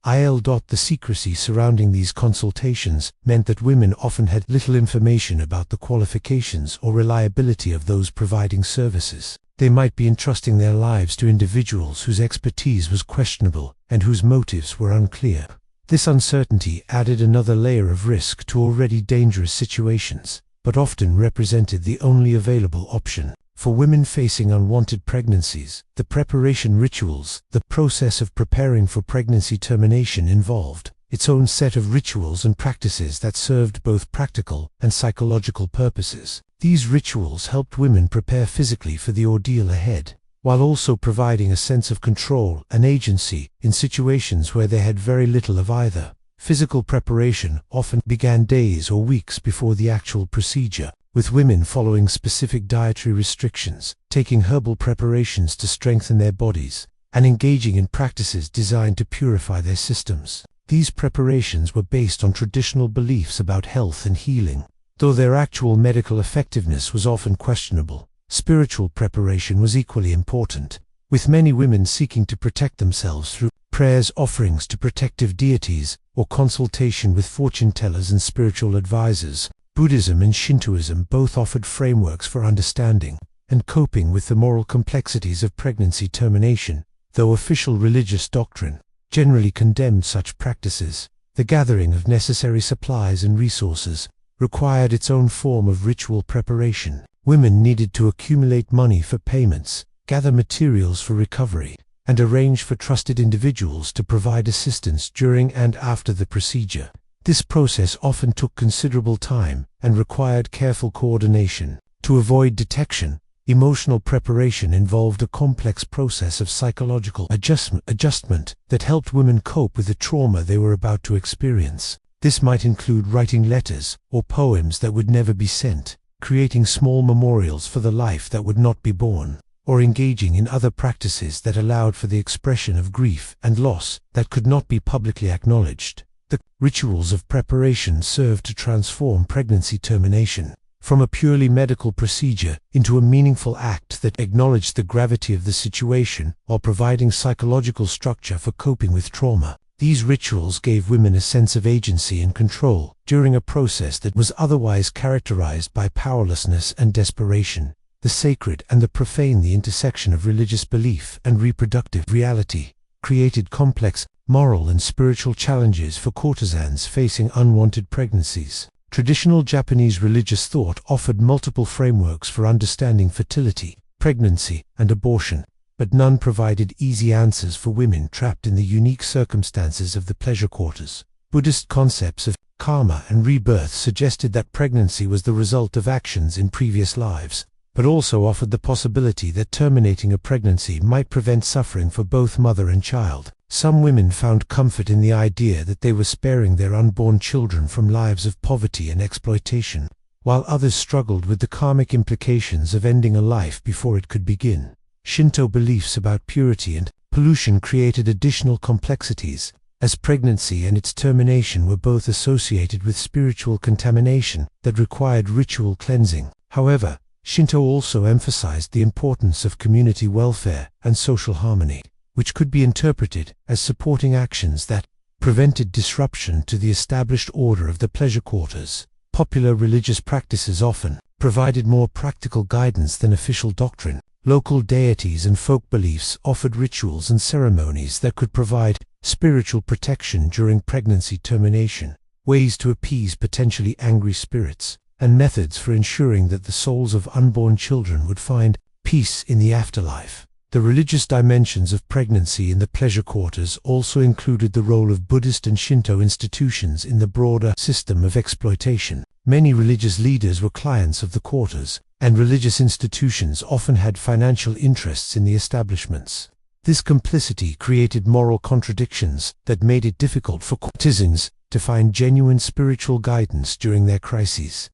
The secrecy surrounding these consultations meant that women often had little information about the qualifications or reliability of those providing services. They might be entrusting their lives to individuals whose expertise was questionable and whose motives were unclear. This uncertainty added another layer of risk to already dangerous situations, but often represented the only available option. For women facing unwanted pregnancies, the preparation rituals, the process of preparing for pregnancy termination, involved its own set of rituals and practices that served both practical and psychological purposes. These rituals helped women prepare physically for the ordeal ahead, while also providing a sense of control and agency in situations where they had very little of either. Physical preparation often began days or weeks before the actual procedure, with women following specific dietary restrictions, taking herbal preparations to strengthen their bodies, and engaging in practices designed to purify their systems. These preparations were based on traditional beliefs about health and healing. Though their actual medical effectiveness was often questionable, spiritual preparation was equally important, with many women seeking to protect themselves through prayers, offerings to protective deities, or consultation with fortune tellers and spiritual advisors. Buddhism and Shintoism both offered frameworks for understanding and coping with the moral complexities of pregnancy termination, though official religious doctrine generally condemned such practices. The gathering of necessary supplies and resources required its own form of ritual preparation. Women needed to accumulate money for payments, gather materials for recovery, and arrange for trusted individuals to provide assistance during and after the procedure. This process often took considerable time and required careful coordination. To avoid detection, emotional preparation involved a complex process of psychological adjustment that helped women cope with the trauma they were about to experience. This might include writing letters or poems that would never be sent, creating small memorials for the life that would not be born, or engaging in other practices that allowed for the expression of grief and loss that could not be publicly acknowledged. The rituals of preparation served to transform pregnancy termination from a purely medical procedure into a meaningful act that acknowledged the gravity of the situation while providing psychological structure for coping with trauma. These rituals gave women a sense of agency and control during a process that was otherwise characterized by powerlessness and desperation. The sacred and the profane, the intersection of religious belief and reproductive reality, created complex moral and spiritual challenges for courtesans facing unwanted pregnancies. Traditional Japanese religious thought offered multiple frameworks for understanding fertility, pregnancy, and abortion, but none provided easy answers for women trapped in the unique circumstances of the pleasure quarters. Buddhist concepts of karma and rebirth suggested that pregnancy was the result of actions in previous lives, but also offered the possibility that terminating a pregnancy might prevent suffering for both mother and child. Some women found comfort in the idea that they were sparing their unborn children from lives of poverty and exploitation, while others struggled with the karmic implications of ending a life before it could begin. Shinto beliefs about purity and pollution created additional complexities, as pregnancy and its termination were both associated with spiritual contamination that required ritual cleansing. However, Shinto also emphasized the importance of community welfare and social harmony, which could be interpreted as supporting actions that prevented disruption to the established order of the pleasure quarters. Popular religious practices often provided more practical guidance than official doctrine. Local deities and folk beliefs offered rituals and ceremonies that could provide spiritual protection during pregnancy termination, ways to appease potentially angry spirits, and methods for ensuring that the souls of unborn children would find peace in the afterlife. The religious dimensions of pregnancy in the pleasure quarters also included the role of Buddhist and Shinto institutions in the broader system of exploitation. Many religious leaders were clients of the quarters, and religious institutions often had financial interests in the establishments. This complicity created moral contradictions that made it difficult for courtesans to find genuine spiritual guidance during their crises.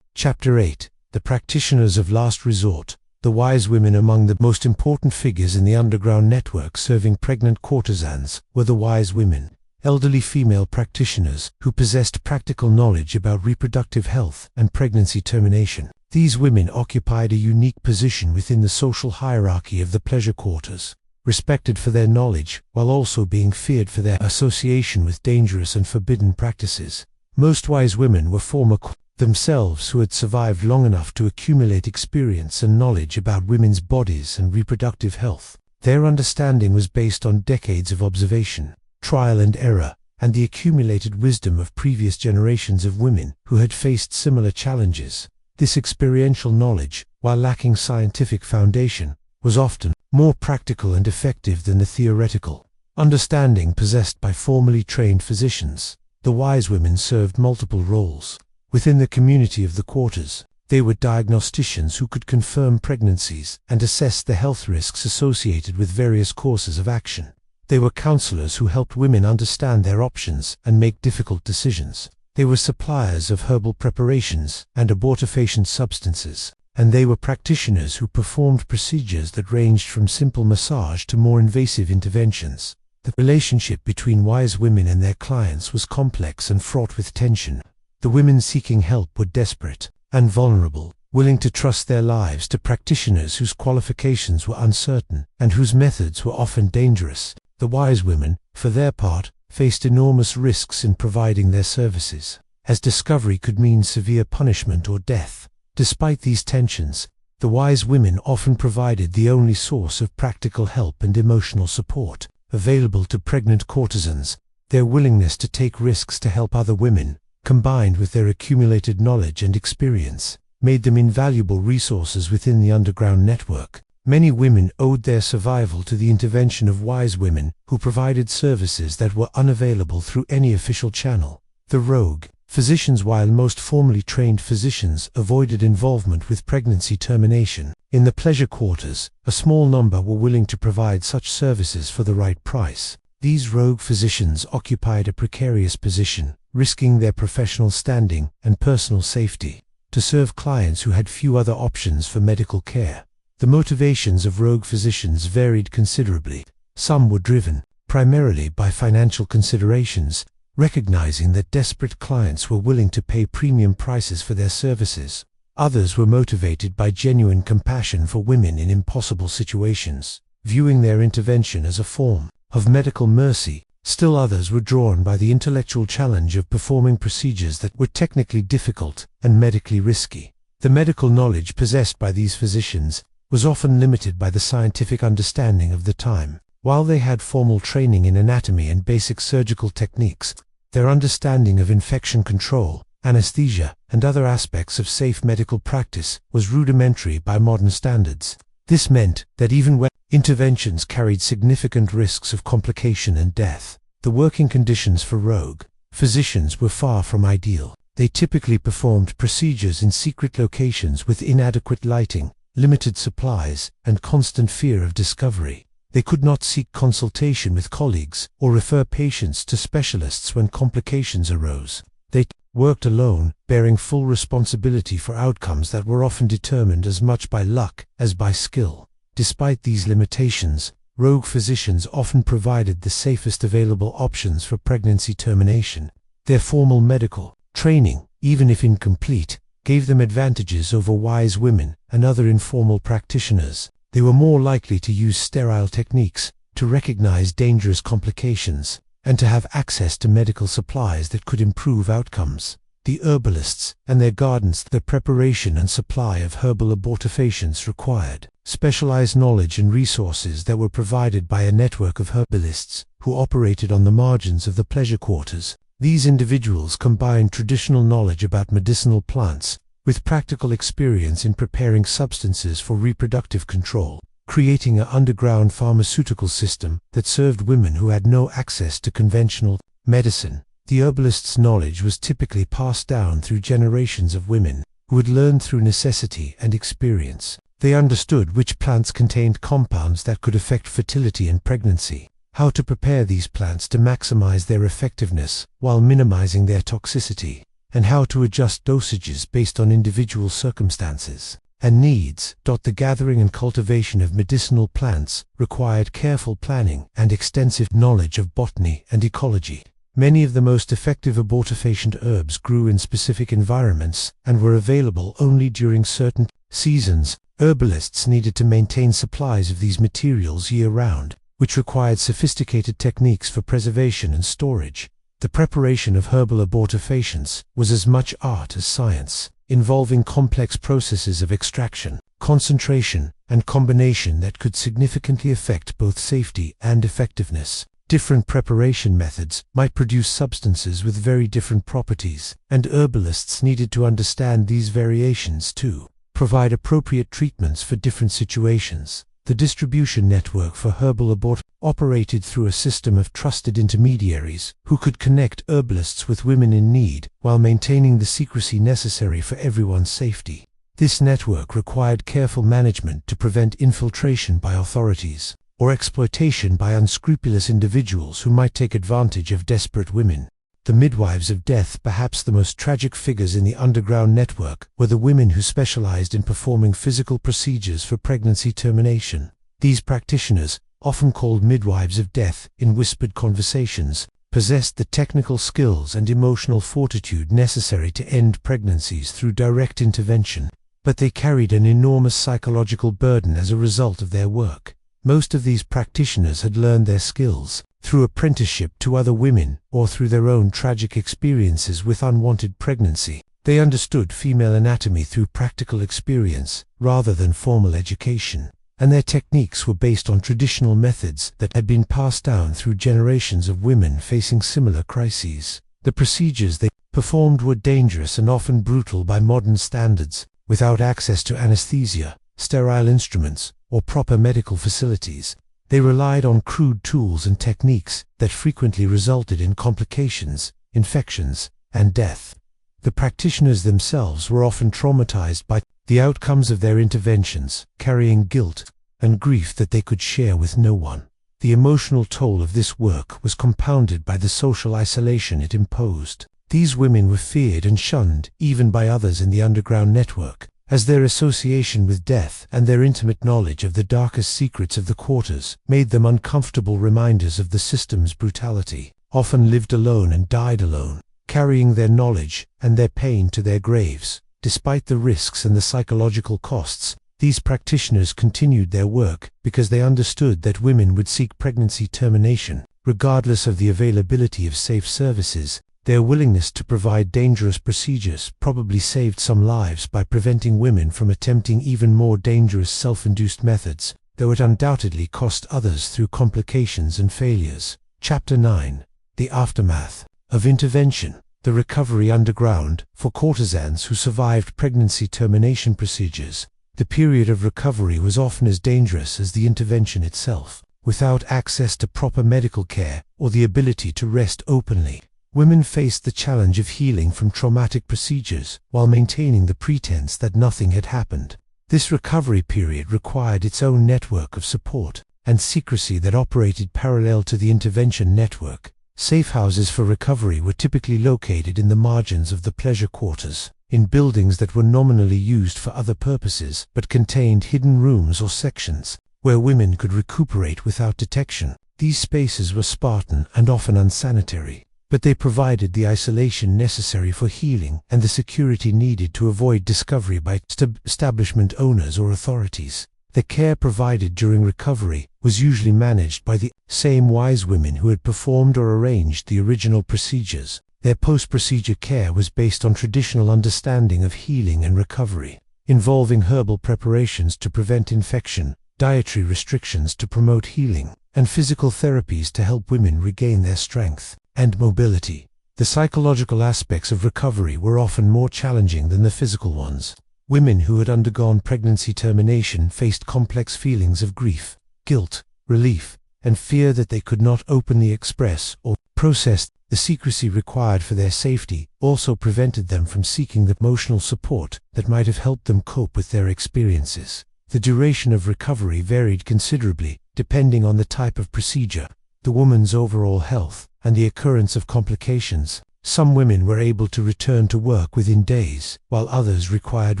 Chapter 8. The Practitioners of Last Resort. The wise women. Among the most important figures in the underground network serving pregnant courtesans were the wise women, elderly female practitioners who possessed practical knowledge about reproductive health and pregnancy termination. These women occupied a unique position within the social hierarchy of the pleasure quarters, respected for their knowledge while also being feared for their association with dangerous and forbidden practices. Most wise women were former themselves who had survived long enough to accumulate experience and knowledge about women's bodies and reproductive health. Their understanding was based on decades of observation, trial and error, and the accumulated wisdom of previous generations of women who had faced similar challenges. This experiential knowledge, while lacking scientific foundation, was often more practical and effective than the theoretical understanding possessed by formally trained physicians. The wise women served multiple roles. Within the community of the quarters, they were diagnosticians who could confirm pregnancies and assess the health risks associated with various courses of action. They were counselors who helped women understand their options and make difficult decisions. They were suppliers of herbal preparations and abortifacient substances, and they were practitioners who performed procedures that ranged from simple massage to more invasive interventions. The relationship between wise women and their clients was complex and fraught with tension. The women seeking help were desperate and vulnerable, willing to trust their lives to practitioners whose qualifications were uncertain and whose methods were often dangerous. The wise women, for their part, faced enormous risks in providing their services, as discovery could mean severe punishment or death. Despite these tensions, the wise women often provided the only source of practical help and emotional support available to pregnant courtesans. Their willingness to take risks to help other women, combined with their accumulated knowledge and experience, made them invaluable resources within the underground network. Many women owed their survival to the intervention of wise women who provided services that were unavailable through any official channel. The rogue physicians. While most formally trained physicians avoided involvement with pregnancy termination, in the pleasure quarters, a small number were willing to provide such services for the right price. These rogue physicians occupied a precarious position, risking their professional standing and personal safety to serve clients who had few other options for medical care. The motivations of rogue physicians varied considerably. Some were driven primarily by financial considerations, recognizing that desperate clients were willing to pay premium prices for their services. Others were motivated by genuine compassion for women in impossible situations, viewing their intervention as a form of medical mercy. Still others were drawn by the intellectual challenge of performing procedures that were technically difficult and medically risky. The medical knowledge possessed by these physicians was often limited by the scientific understanding of the time. While they had formal training in anatomy and basic surgical techniques, their understanding of infection control, anesthesia, and other aspects of safe medical practice was rudimentary by modern standards. This meant that even when interventions carried significant risks of complication and death, the working conditions for rogue physicians were far from ideal. They typically performed procedures in secret locations with inadequate lighting, limited supplies, and constant fear of discovery. They could not seek consultation with colleagues or refer patients to specialists when complications arose. They worked alone, bearing full responsibility for outcomes that were often determined as much by luck as by skill. Despite these limitations, rogue physicians often provided the safest available options for pregnancy termination. Their formal medical training, even if incomplete, gave them advantages over wise women and other informal practitioners. They were more likely to use sterile techniques, to recognize dangerous complications, and to have access to medical supplies that could improve outcomes. The herbalists and their gardens. The preparation and supply of herbal abortifacients required specialized knowledge and resources that were provided by a network of herbalists who operated on the margins of the pleasure quarters. These individuals combined traditional knowledge about medicinal plants with practical experience in preparing substances for reproductive control, creating an underground pharmaceutical system that served women who had no access to conventional medicine. The herbalist's knowledge was typically passed down through generations of women who had learned through necessity and experience. They understood which plants contained compounds that could affect fertility and pregnancy, how to prepare these plants to maximize their effectiveness while minimizing their toxicity, and how to adjust dosages based on individual circumstances and needs. The gathering and cultivation of medicinal plants required careful planning and extensive knowledge of botany and ecology. Many of the most effective abortifacient herbs grew in specific environments and were available only during certain seasons. Herbalists needed to maintain supplies of these materials year-round, which required sophisticated techniques for preservation and storage. The preparation of herbal abortifacients was as much art as science, involving complex processes of extraction, concentration, and combination that could significantly affect both safety and effectiveness. Different preparation methods might produce substances with very different properties, and herbalists needed to understand these variations to provide appropriate treatments for different situations. The distribution network for herbal abort operated through a system of trusted intermediaries who could connect herbalists with women in need while maintaining the secrecy necessary for everyone's safety. This network required careful management to prevent infiltration by authorities or exploitation by unscrupulous individuals who might take advantage of desperate women. The midwives of death, perhaps the most tragic figures in the underground network, were the women who specialized in performing physical procedures for pregnancy termination. These practitioners, often called midwives of death in whispered conversations, possessed the technical skills and emotional fortitude necessary to end pregnancies through direct intervention, but they carried an enormous psychological burden as a result of their work. Most of these practitioners had learned their skills through apprenticeship to other women or through their own tragic experiences with unwanted pregnancy. They understood female anatomy through practical experience rather than formal education, and their techniques were based on traditional methods that had been passed down through generations of women facing similar crises. The procedures they performed were dangerous and often brutal by modern standards. Without access to anesthesia, sterile instruments, or proper medical facilities, they relied on crude tools and techniques that frequently resulted in complications, infections, and death. The practitioners themselves were often traumatized by the outcomes of their interventions, carrying guilt and grief that they could share with no one. The emotional toll of this work was compounded by the social isolation it imposed. These women were feared and shunned even by others in the underground network, as their association with death and their intimate knowledge of the darkest secrets of the quarters made them uncomfortable reminders of the system's brutality. Often lived alone and died alone, carrying their knowledge and their pain to their graves. Despite the risks and the psychological costs, these practitioners continued their work because they understood that women would seek pregnancy termination, regardless of the availability of safe services. Their willingness to provide dangerous procedures probably saved some lives by preventing women from attempting even more dangerous self-induced methods, though it undoubtedly cost others through complications and failures. Chapter 9. The Aftermath of Intervention. The recovery underground. For courtesans who survived pregnancy termination procedures, the period of recovery was often as dangerous as the intervention itself. Without access to proper medical care or the ability to rest openly, women faced the challenge of healing from traumatic procedures while maintaining the pretense that nothing had happened. This recovery period required its own network of support and secrecy that operated parallel to the intervention network. Safe houses for recovery were typically located in the margins of the pleasure quarters, in buildings that were nominally used for other purposes but contained hidden rooms or sections where women could recuperate without detection. These spaces were Spartan and often unsanitary, but they provided the isolation necessary for healing and the security needed to avoid discovery by establishment owners or authorities. The care provided during recovery was usually managed by the same wise women who had performed or arranged the original procedures. Their post-procedure care was based on traditional understanding of healing and recovery, involving herbal preparations to prevent infection, dietary restrictions to promote healing, and physical therapies to help women regain their strength and mobility. The psychological aspects of recovery were often more challenging than the physical ones. Women who had undergone pregnancy termination faced complex feelings of grief, guilt, relief, and fear that they could not openly express or process. The secrecy required for their safety also prevented them from seeking the emotional support that might have helped them cope with their experiences. The duration of recovery varied considerably, depending on the type of procedure, the woman's overall health, and the occurrence of complications. Some women were able to return to work within days, while others required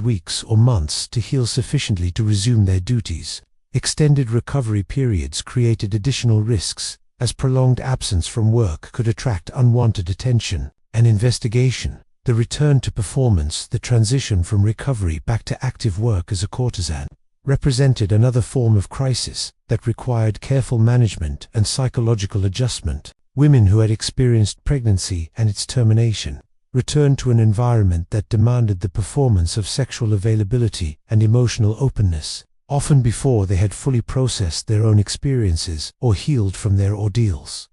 weeks or months to heal sufficiently to resume their duties. Extended recovery periods created additional risks, as prolonged absence from work could attract unwanted attention and investigation. The return to performance, the transition from recovery back to active work as a courtesan, represented another form of crisis that required careful management and psychological adjustment. Women who had experienced pregnancy and its termination returned to an environment that demanded the performance of sexual availability and emotional openness, often before they had fully processed their own experiences or healed from their ordeals.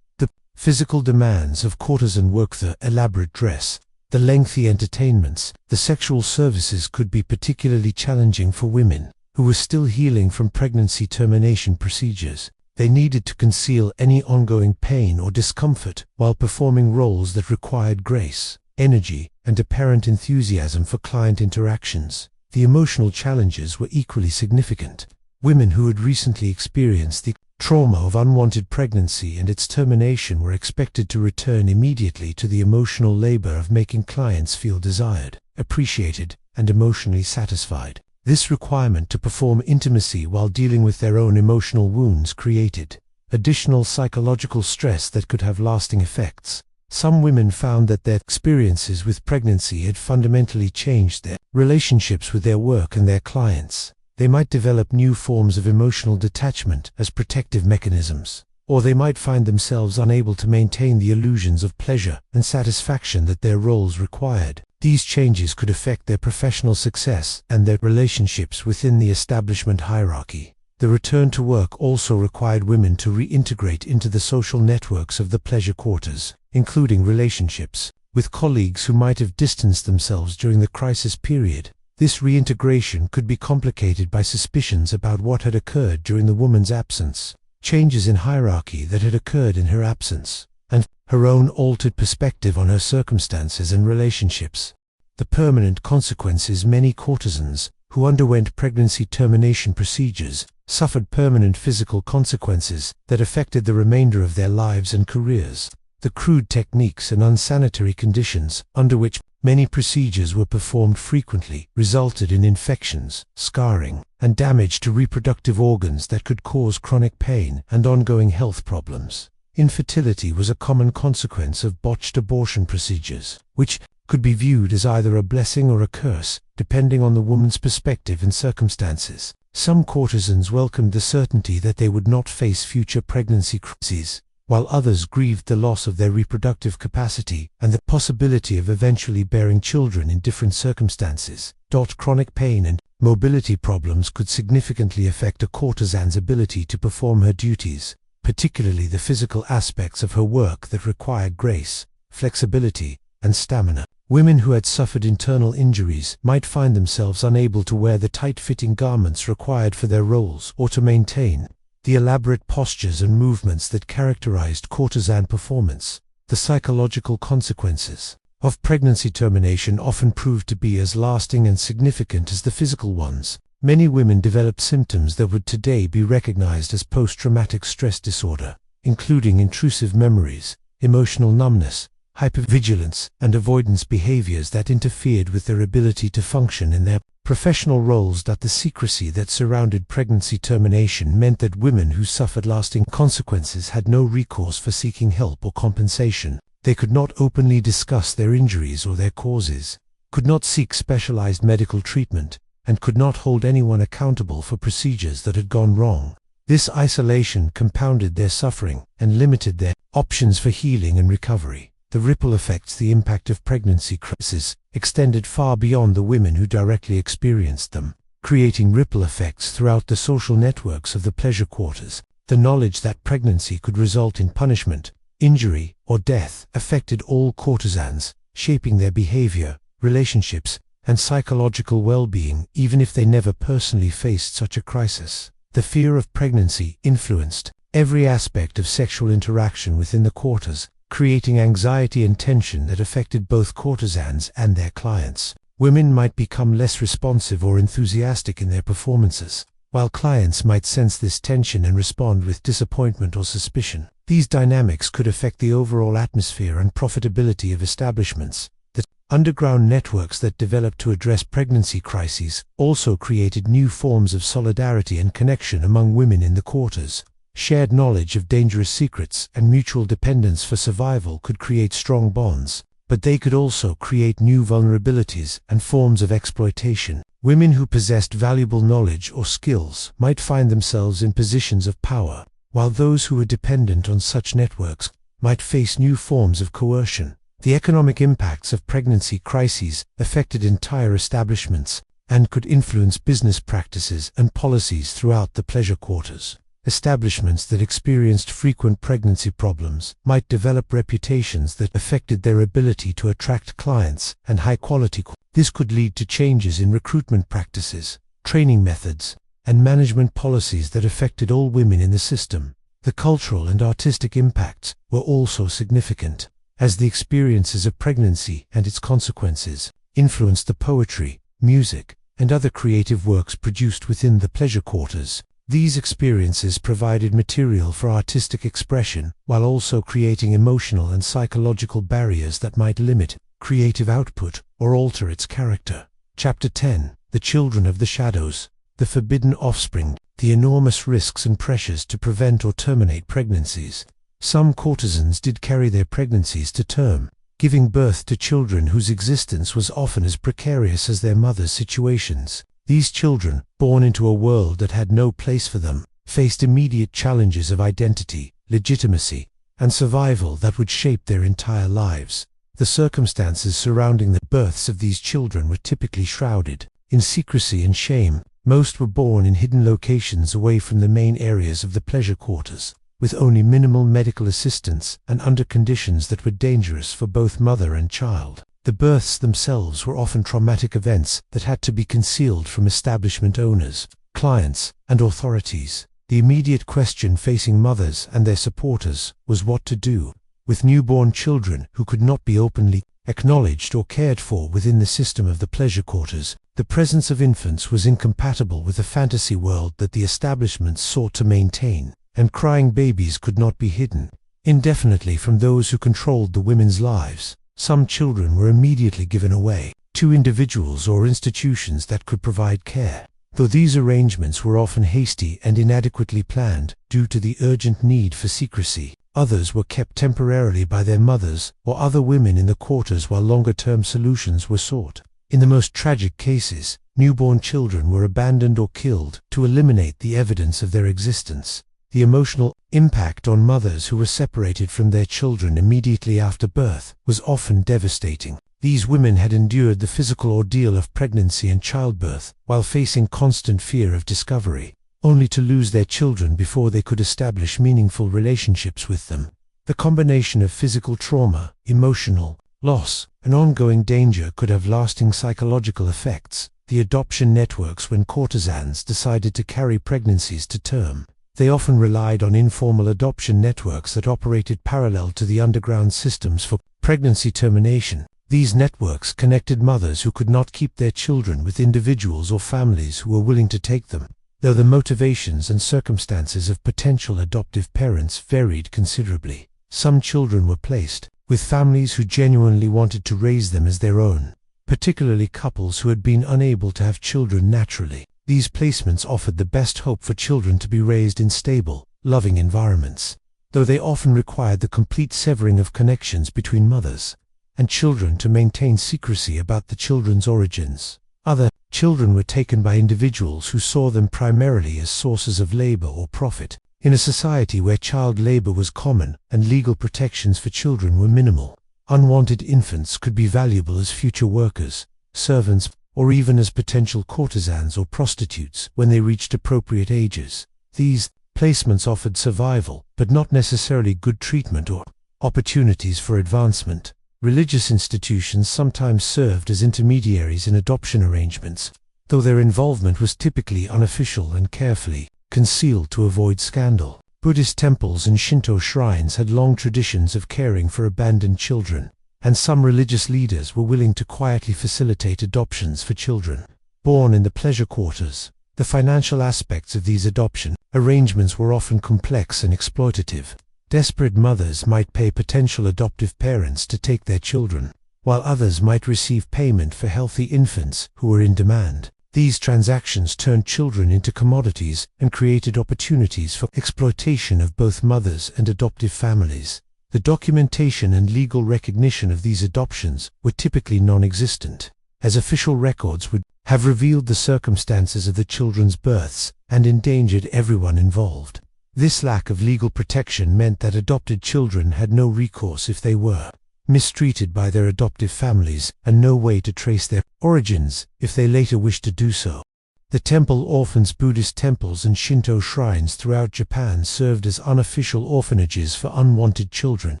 Physical demands of courtesan work, the elaborate dress, the lengthy entertainments, the sexual services could be particularly challenging for women who were still healing from pregnancy termination procedures. They needed to conceal any ongoing pain or discomfort while performing roles that required grace, energy, and apparent enthusiasm for client interactions. The emotional challenges were equally significant. Women who had recently experienced the trauma of unwanted pregnancy and its termination were expected to return immediately to the emotional labor of making clients feel desired, appreciated, and emotionally satisfied. This requirement to perform intimacy while dealing with their own emotional wounds created additional psychological stress that could have lasting effects. Some women found that their experiences with pregnancy had fundamentally changed their relationships with their work and their clients. They might develop new forms of emotional detachment as protective mechanisms, or they might find themselves unable to maintain the illusions of pleasure and satisfaction that their roles required. These changes could affect their professional success and their relationships within the establishment hierarchy. The return to work also required women to reintegrate into the social networks of the pleasure quarters, including relationships with colleagues who might have distanced themselves during the crisis period. This reintegration could be complicated by suspicions about what had occurred during the woman's absence, changes in hierarchy that had occurred in her absence, and her own altered perspective on her circumstances and relationships. The permanent consequences: many courtesans who underwent pregnancy termination procedures suffered permanent physical consequences that affected the remainder of their lives and careers. The crude techniques and unsanitary conditions under which many procedures were performed frequently resulted in infections, scarring, and damage to reproductive organs that could cause chronic pain and ongoing health problems. Infertility was a common consequence of botched abortion procedures, which could be viewed as either a blessing or a curse, depending on the woman's perspective and circumstances. Some courtesans welcomed the certainty that they would not face future pregnancy crises, while others grieved the loss of their reproductive capacity and the possibility of eventually bearing children in different circumstances. Chronic pain and mobility problems could significantly affect a courtesan's ability to perform her duties, particularly the physical aspects of her work that required grace, flexibility, and stamina. Women who had suffered internal injuries might find themselves unable to wear the tight-fitting garments required for their roles or to maintain the elaborate postures and movements that characterized courtesan performance. The psychological consequences of pregnancy termination often proved to be as lasting and significant as the physical ones. Many women developed symptoms that would today be recognized as post-traumatic stress disorder, including intrusive memories, emotional numbness, hypervigilance, and avoidance behaviors that interfered with their ability to function in their professional roles. The secrecy that surrounded pregnancy termination meant that women who suffered lasting consequences had no recourse for seeking help or compensation. They could not openly discuss their injuries or their causes, could not seek specialized medical treatment, and could not hold anyone accountable for procedures that had gone wrong. This isolation compounded their suffering and limited their options for healing and recovery. The ripple effects: the impact of pregnancy crises extended far beyond the women who directly experienced them, creating ripple effects throughout the social networks of the pleasure quarters. The knowledge that pregnancy could result in punishment, injury, or death affected all courtesans, shaping their behavior, relationships, and psychological well-being, even if they never personally faced such a crisis. The fear of pregnancy influenced every aspect of sexual interaction within the quarters, creating anxiety and tension that affected both courtesans and their clients. Women might become less responsive or enthusiastic in their performances, while clients might sense this tension and respond with disappointment or suspicion. These dynamics could affect the overall atmosphere and profitability of establishments. The underground networks that developed to address pregnancy crises also created new forms of solidarity and connection among women in the quarters. Shared knowledge of dangerous secrets and mutual dependence for survival could create strong bonds, but they could also create new vulnerabilities and forms of exploitation. Women who possessed valuable knowledge or skills might find themselves in positions of power, while those who were dependent on such networks might face new forms of coercion. The economic impacts of pregnancy crises affected entire establishments and could influence business practices and policies throughout the pleasure quarters. Establishments that experienced frequent pregnancy problems might develop reputations that affected their ability to attract clients and high-quality. This could lead to changes in recruitment practices, training methods, and management policies that affected all women in the system. The cultural and artistic impacts were also significant, as the experiences of pregnancy and its consequences influenced the poetry, music, and other creative works produced within the pleasure quarters. These experiences provided material for artistic expression, while also creating emotional and psychological barriers that might limit creative output or alter its character. Chapter 10. The Children of the Shadows. The forbidden offspring. The enormous risks and pressures to prevent or terminate pregnancies. Some courtesans did carry their pregnancies to term, giving birth to children whose existence was often as precarious as their mothers' situations. These children, born into a world that had no place for them, faced immediate challenges of identity, legitimacy, and survival that would shape their entire lives. The circumstances surrounding the births of these children were typically shrouded in secrecy and shame. Most were born in hidden locations away from the main areas of the pleasure quarters, with only minimal medical assistance and under conditions that were dangerous for both mother and child. The births themselves were often traumatic events that had to be concealed from establishment owners, clients, and authorities. The immediate question facing mothers and their supporters was what to do with newborn children who could not be openly acknowledged or cared for within the system of the pleasure quarters. The presence of infants was incompatible with the fantasy world that the establishments sought to maintain, and crying babies could not be hidden indefinitely from those who controlled the women's lives. Some children were immediately given away to individuals or institutions that could provide care. Though these arrangements were often hasty and inadequately planned due to the urgent need for secrecy, others were kept temporarily by their mothers or other women in the quarters while longer-term solutions were sought. In the most tragic cases, newborn children were abandoned or killed to eliminate the evidence of their existence. The emotional impact on mothers who were separated from their children immediately after birth was often devastating. These women had endured the physical ordeal of pregnancy and childbirth while facing constant fear of discovery, only to lose their children before they could establish meaningful relationships with them. The combination of physical trauma, emotional loss, and ongoing danger could have lasting psychological effects. The adoption networks. When courtesans decided to carry pregnancies to term, they often relied on informal adoption networks that operated parallel to the underground systems for pregnancy termination. These networks connected mothers who could not keep their children with individuals or families who were willing to take them. Though the motivations and circumstances of potential adoptive parents varied considerably, some children were placed with families who genuinely wanted to raise them as their own, particularly couples who had been unable to have children naturally. These placements offered the best hope for children to be raised in stable, loving environments, though they often required the complete severing of connections between mothers and children to maintain secrecy about the children's origins. Other children were taken by individuals who saw them primarily as sources of labor or profit. In a society where child labor was common and legal protections for children were minimal, unwanted infants could be valuable as future workers, servants, or even as potential courtesans or prostitutes when they reached appropriate ages. These placements offered survival, but not necessarily good treatment or opportunities for advancement. Religious institutions sometimes served as intermediaries in adoption arrangements, though their involvement was typically unofficial and carefully concealed to avoid scandal. Buddhist temples and Shinto shrines had long traditions of caring for abandoned children, and some religious leaders were willing to quietly facilitate adoptions for children born in the pleasure quarters. The financial aspects of these adoption arrangements were often complex and exploitative. Desperate mothers might pay potential adoptive parents to take their children, while others might receive payment for healthy infants who were in demand. These transactions turned children into commodities and created opportunities for exploitation of both mothers and adoptive families. The documentation and legal recognition of these adoptions were typically non-existent, as official records would have revealed the circumstances of the children's births and endangered everyone involved. This lack of legal protection meant that adopted children had no recourse if they were mistreated by their adoptive families, and no way to trace their origins if they later wished to do so. The temple orphans, Buddhist temples and Shinto shrines throughout Japan served as unofficial orphanages for unwanted children,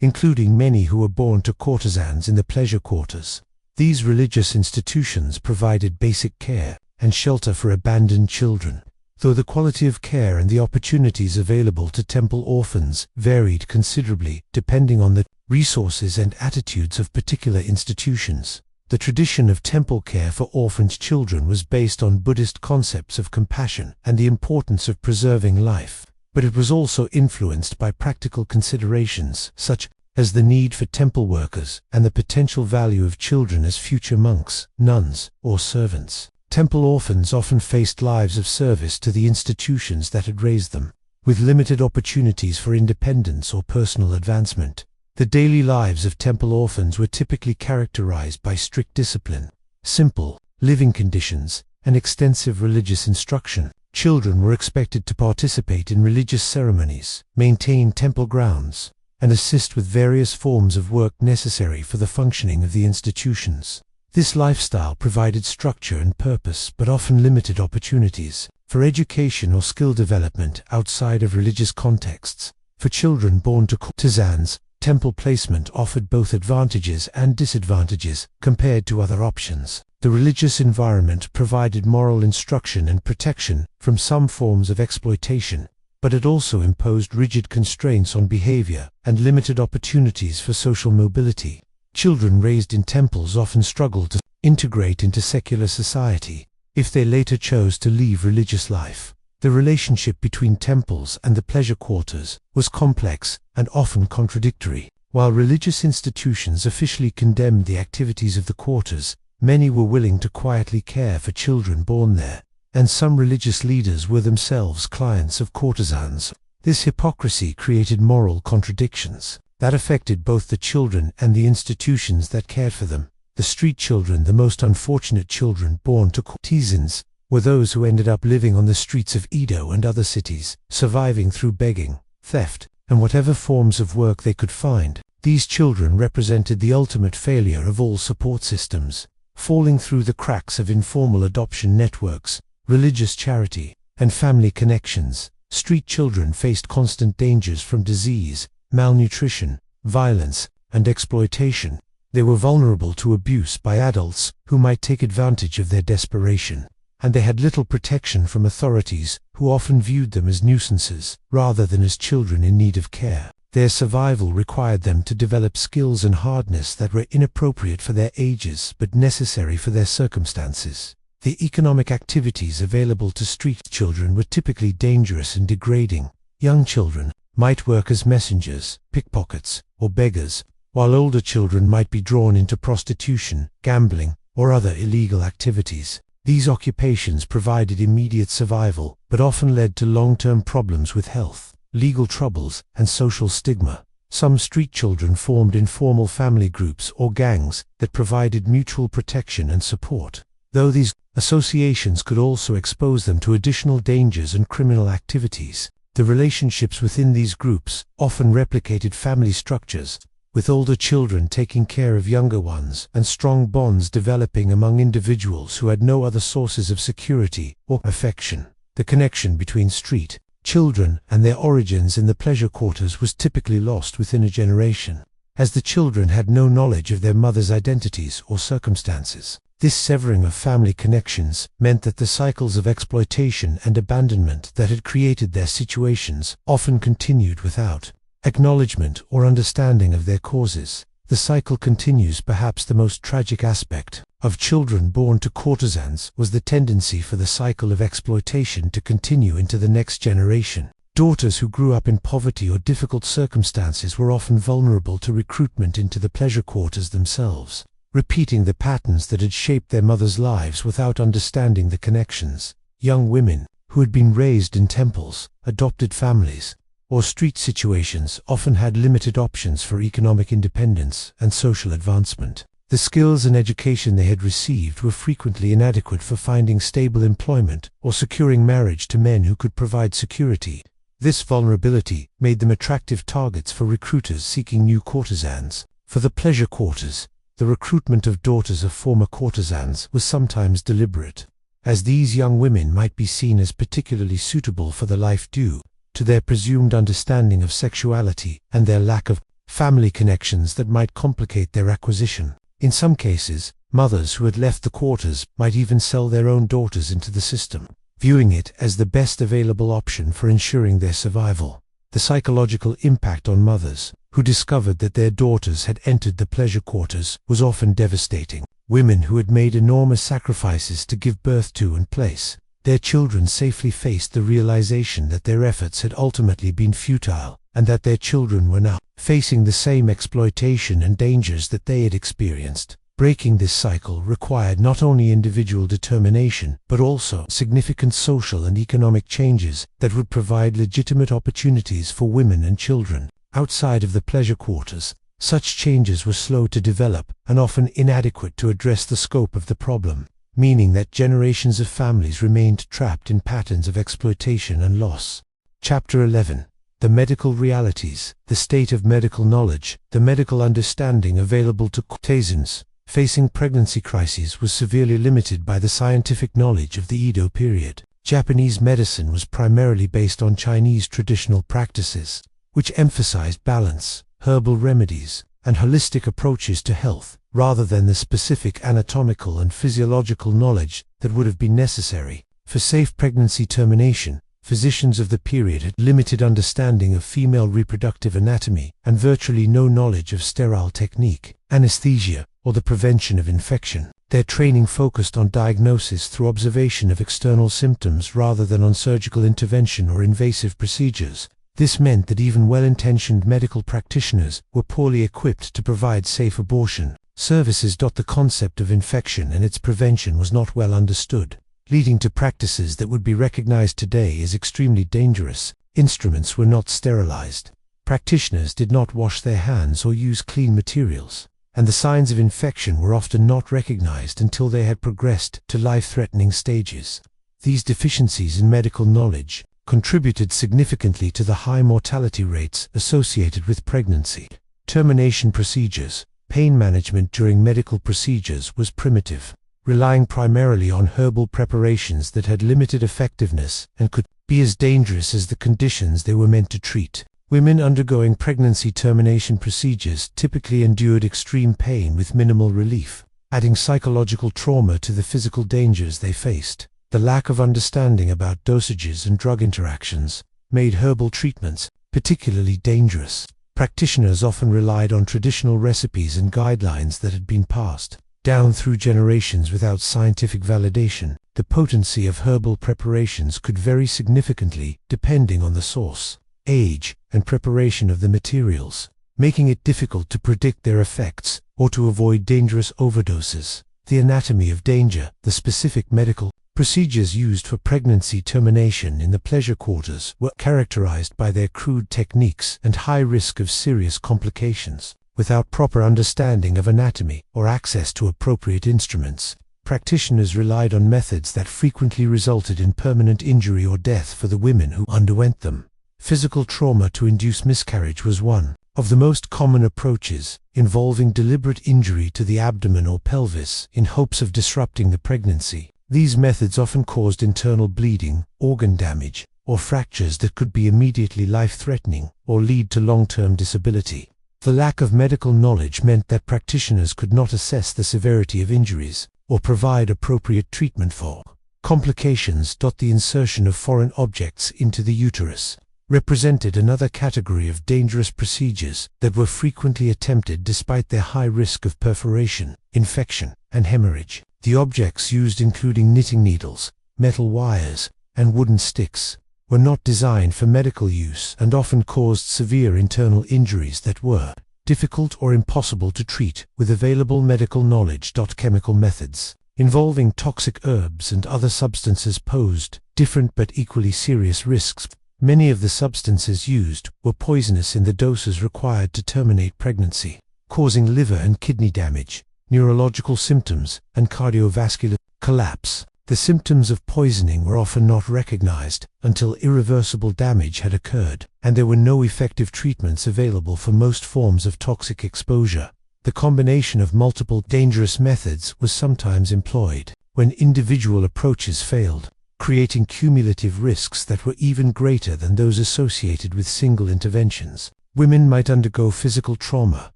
including many who were born to courtesans in the pleasure quarters. These religious institutions provided basic care and shelter for abandoned children, though the quality of care and the opportunities available to temple orphans varied considerably depending on the resources and attitudes of particular institutions. The tradition of temple care for orphaned children was based on Buddhist concepts of compassion and the importance of preserving life, but it was also influenced by practical considerations such as the need for temple workers and the potential value of children as future monks, nuns, or servants. Temple orphans often faced lives of service to the institutions that had raised them, with limited opportunities for independence or personal advancement. The daily lives of temple orphans were typically characterized by strict discipline, simple living conditions, and extensive religious instruction. Children were expected to participate in religious ceremonies, maintain temple grounds, and assist with various forms of work necessary for the functioning of the institutions. This lifestyle provided structure and purpose, but often limited opportunities for education or skill development outside of religious contexts. For children born to courtesans, temple placement offered both advantages and disadvantages compared to other options. The religious environment provided moral instruction and protection from some forms of exploitation, but it also imposed rigid constraints on behavior and limited opportunities for social mobility. Children raised in temples often struggled to integrate into secular society if they later chose to leave religious life. The relationship between temples and the pleasure quarters was complex and often contradictory. While religious institutions officially condemned the activities of the quarters, many were willing to quietly care for children born there, and some religious leaders were themselves clients of courtesans. This hypocrisy created moral contradictions that affected both the children and the institutions that cared for them. The street children, the most unfortunate children born to courtesans, were those who ended up living on the streets of Edo and other cities, surviving through begging, theft, and whatever forms of work they could find. These children represented the ultimate failure of all support systems, falling through the cracks of informal adoption networks, religious charity, and family connections. Street children faced constant dangers from disease, malnutrition, violence, and exploitation. They were vulnerable to abuse by adults who might take advantage of their desperation, and they had little protection from authorities who often viewed them as nuisances rather than as children in need of care. Their survival required them to develop skills and hardness that were inappropriate for their ages but necessary for their circumstances. The economic activities available to street children were typically dangerous and degrading. Young children might work as messengers, pickpockets, or beggars, while older children might be drawn into prostitution, gambling, or other illegal activities. These occupations provided immediate survival, but often led to long-term problems with health, legal troubles, and social stigma. Some street children formed informal family groups or gangs that provided mutual protection and support, though these associations could also expose them to additional dangers and criminal activities. The relationships within these groups often replicated family structures, with older children taking care of younger ones and strong bonds developing among individuals who had no other sources of security or affection. The connection between street children and their origins in the pleasure quarters was typically lost within a generation, as the children had no knowledge of their mother's identities or circumstances. This severing of family connections meant that the cycles of exploitation and abandonment that had created their situations often continued without acknowledgement or understanding of their causes. The cycle continues. Perhaps the most tragic aspect of children born to courtesans was the tendency for the cycle of exploitation to continue into the next generation. Daughters who grew up in poverty or difficult circumstances were often vulnerable to recruitment into the pleasure quarters themselves, repeating the patterns that had shaped their mothers' lives without understanding the connections. Young women who had been raised in temples, adopted families, or street situations often had limited options for economic independence and social advancement. The skills and education they had received were frequently inadequate for finding stable employment or securing marriage to men who could provide security. This vulnerability made them attractive targets for recruiters seeking new courtesans. For the pleasure quarters, the recruitment of daughters of former courtesans was sometimes deliberate, as these young women might be seen as particularly suitable for the life due to their presumed understanding of sexuality and their lack of family connections that might complicate their acquisition. In some cases, mothers who had left the quarters might even sell their own daughters into the system, viewing it as the best available option for ensuring their survival. The psychological impact on mothers who discovered that their daughters had entered the pleasure quarters was often devastating. Women who had made enormous sacrifices to give birth to and place their children safely faced the realization that their efforts had ultimately been futile, and that their children were now facing the same exploitation and dangers that they had experienced. Breaking this cycle required not only individual determination, but also significant social and economic changes that would provide legitimate opportunities for women and children. Outside of the pleasure quarters, such changes were slow to develop and often inadequate to address the scope of the problem, meaning that generations of families remained trapped in patterns of exploitation and loss. Chapter 11. The medical realities, the state of medical knowledge. The medical understanding available to courtesans facing pregnancy crises was severely limited by the scientific knowledge of the Edo period. Japanese medicine was primarily based on Chinese traditional practices, which emphasized balance, herbal remedies, and holistic approaches to health, rather than the specific anatomical and physiological knowledge that would have been necessary for safe pregnancy termination. Physicians of the period had limited understanding of female reproductive anatomy and virtually no knowledge of sterile technique, anesthesia, or the prevention of infection. Their training focused on diagnosis through observation of external symptoms rather than on surgical intervention or invasive procedures. This meant that even well-intentioned medical practitioners were poorly equipped to provide safe abortion services. The concept of infection and its prevention was not well understood, leading to practices that would be recognized today as extremely dangerous. Instruments were not sterilized. Practitioners did not wash their hands or use clean materials, and the signs of infection were often not recognized until they had progressed to life-threatening stages. These deficiencies in medical knowledge contributed significantly to the high mortality rates associated with pregnancy. Termination procedures. Pain management during medical procedures was primitive, relying primarily on herbal preparations that had limited effectiveness and could be as dangerous as the conditions they were meant to treat. Women undergoing pregnancy termination procedures typically endured extreme pain with minimal relief, adding psychological trauma to the physical dangers they faced. The lack of understanding about dosages and drug interactions made herbal treatments particularly dangerous. Practitioners often relied on traditional recipes and guidelines that had been passed down through generations without scientific validation. The potency of herbal preparations could vary significantly depending on the source, age, and preparation of the materials, making it difficult to predict their effects or to avoid dangerous overdoses. The anatomy of danger. The specific medical procedures used for pregnancy termination in the pleasure quarters were characterized by their crude techniques and high risk of serious complications. Without proper understanding of anatomy or access to appropriate instruments, practitioners relied on methods that frequently resulted in permanent injury or death for the women who underwent them. Physical trauma to induce miscarriage was one of the most common approaches, involving deliberate injury to the abdomen or pelvis in hopes of disrupting the pregnancy. These methods often caused internal bleeding, organ damage, or fractures that could be immediately life-threatening or lead to long-term disability. The lack of medical knowledge meant that practitioners could not assess the severity of injuries or provide appropriate treatment for complications. The insertion of foreign objects into the uterus represented another category of dangerous procedures that were frequently attempted despite their high risk of perforation, infection, and hemorrhage. The objects used, including knitting needles, metal wires, and wooden sticks, were not designed for medical use and often caused severe internal injuries that were difficult or impossible to treat with available medical knowledge. Chemical methods involving toxic herbs and other substances posed different but equally serious risks. Many of the substances used were poisonous in the doses required to terminate pregnancy, causing liver and kidney damage, neurological symptoms, and cardiovascular collapse. The symptoms of poisoning were often not recognized until irreversible damage had occurred, and there were no effective treatments available for most forms of toxic exposure. The combination of multiple dangerous methods was sometimes employed, when individual approaches failed, creating cumulative risks that were even greater than those associated with single interventions. Women might undergo physical trauma,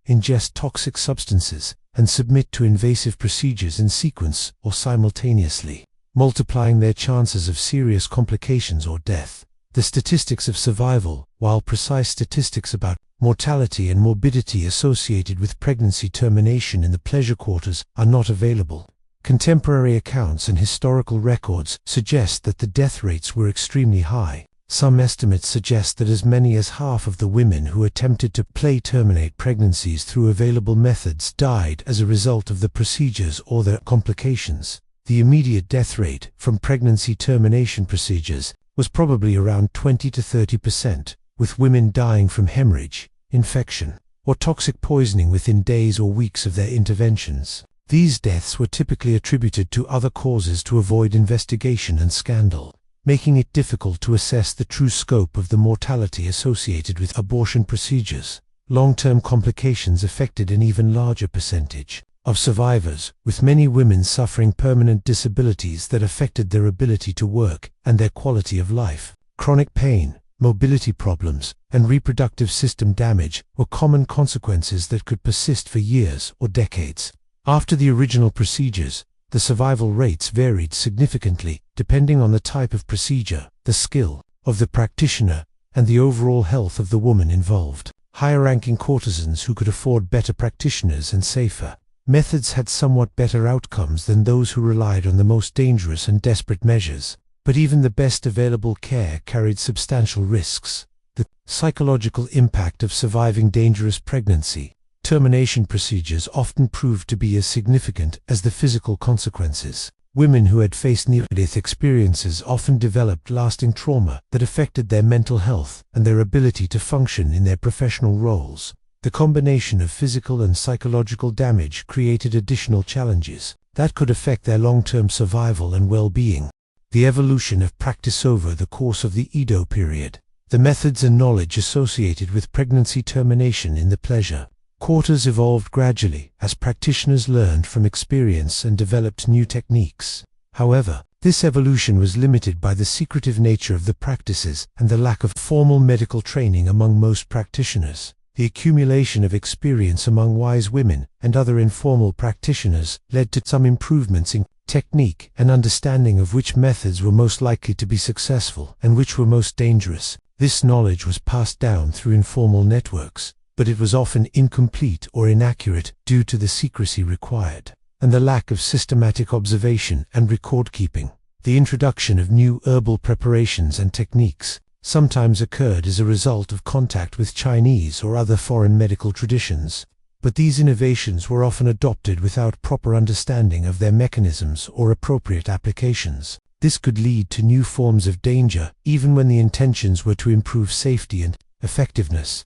ingest toxic substances, and submit to invasive procedures in sequence or simultaneously, multiplying their chances of serious complications or death. The statistics of survival, while precise statistics about mortality and morbidity associated with pregnancy termination in the pleasure quarters, are not available. Contemporary accounts and historical records suggest that the death rates were extremely high. Some estimates suggest that as many as half of the women who attempted to terminate pregnancies through available methods died as a result of the procedures or their complications. The immediate death rate from pregnancy termination procedures was probably around 20 to 30%, with women dying from hemorrhage, infection, or toxic poisoning within days or weeks of their interventions. These deaths were typically attributed to other causes to avoid investigation and scandal, making it difficult to assess the true scope of the mortality associated with abortion procedures. Long-term complications affected an even larger percentage of survivors, with many women suffering permanent disabilities that affected their ability to work and their quality of life. Chronic pain, mobility problems, and reproductive system damage were common consequences that could persist for years or decades. After the original procedures, the survival rates varied significantly depending on the type of procedure, the skill of the practitioner, and the overall health of the woman involved. Higher-ranking courtesans who could afford better practitioners and safer methods had somewhat better outcomes than those who relied on the most dangerous and desperate measures. But even the best available care carried substantial risks. The psychological impact of surviving dangerous pregnancy termination procedures often proved to be as significant as the physical consequences. Women who had faced near-death experiences often developed lasting trauma that affected their mental health and their ability to function in their professional roles. The combination of physical and psychological damage created additional challenges that could affect their long-term survival and well-being. The evolution of practice over the course of the Edo period. The methods and knowledge associated with pregnancy termination in the pleasure quarters evolved gradually as practitioners learned from experience and developed new techniques. However, this evolution was limited by the secretive nature of the practices and the lack of formal medical training among most practitioners. The accumulation of experience among wise women and other informal practitioners led to some improvements in technique and understanding of which methods were most likely to be successful and which were most dangerous. This knowledge was passed down through informal networks, but it was often incomplete or inaccurate due to the secrecy required, and the lack of systematic observation and record-keeping. The introduction of new herbal preparations and techniques sometimes occurred as a result of contact with Chinese or other foreign medical traditions, but these innovations were often adopted without proper understanding of their mechanisms or appropriate applications. This could lead to new forms of danger, even when the intentions were to improve safety and effectiveness.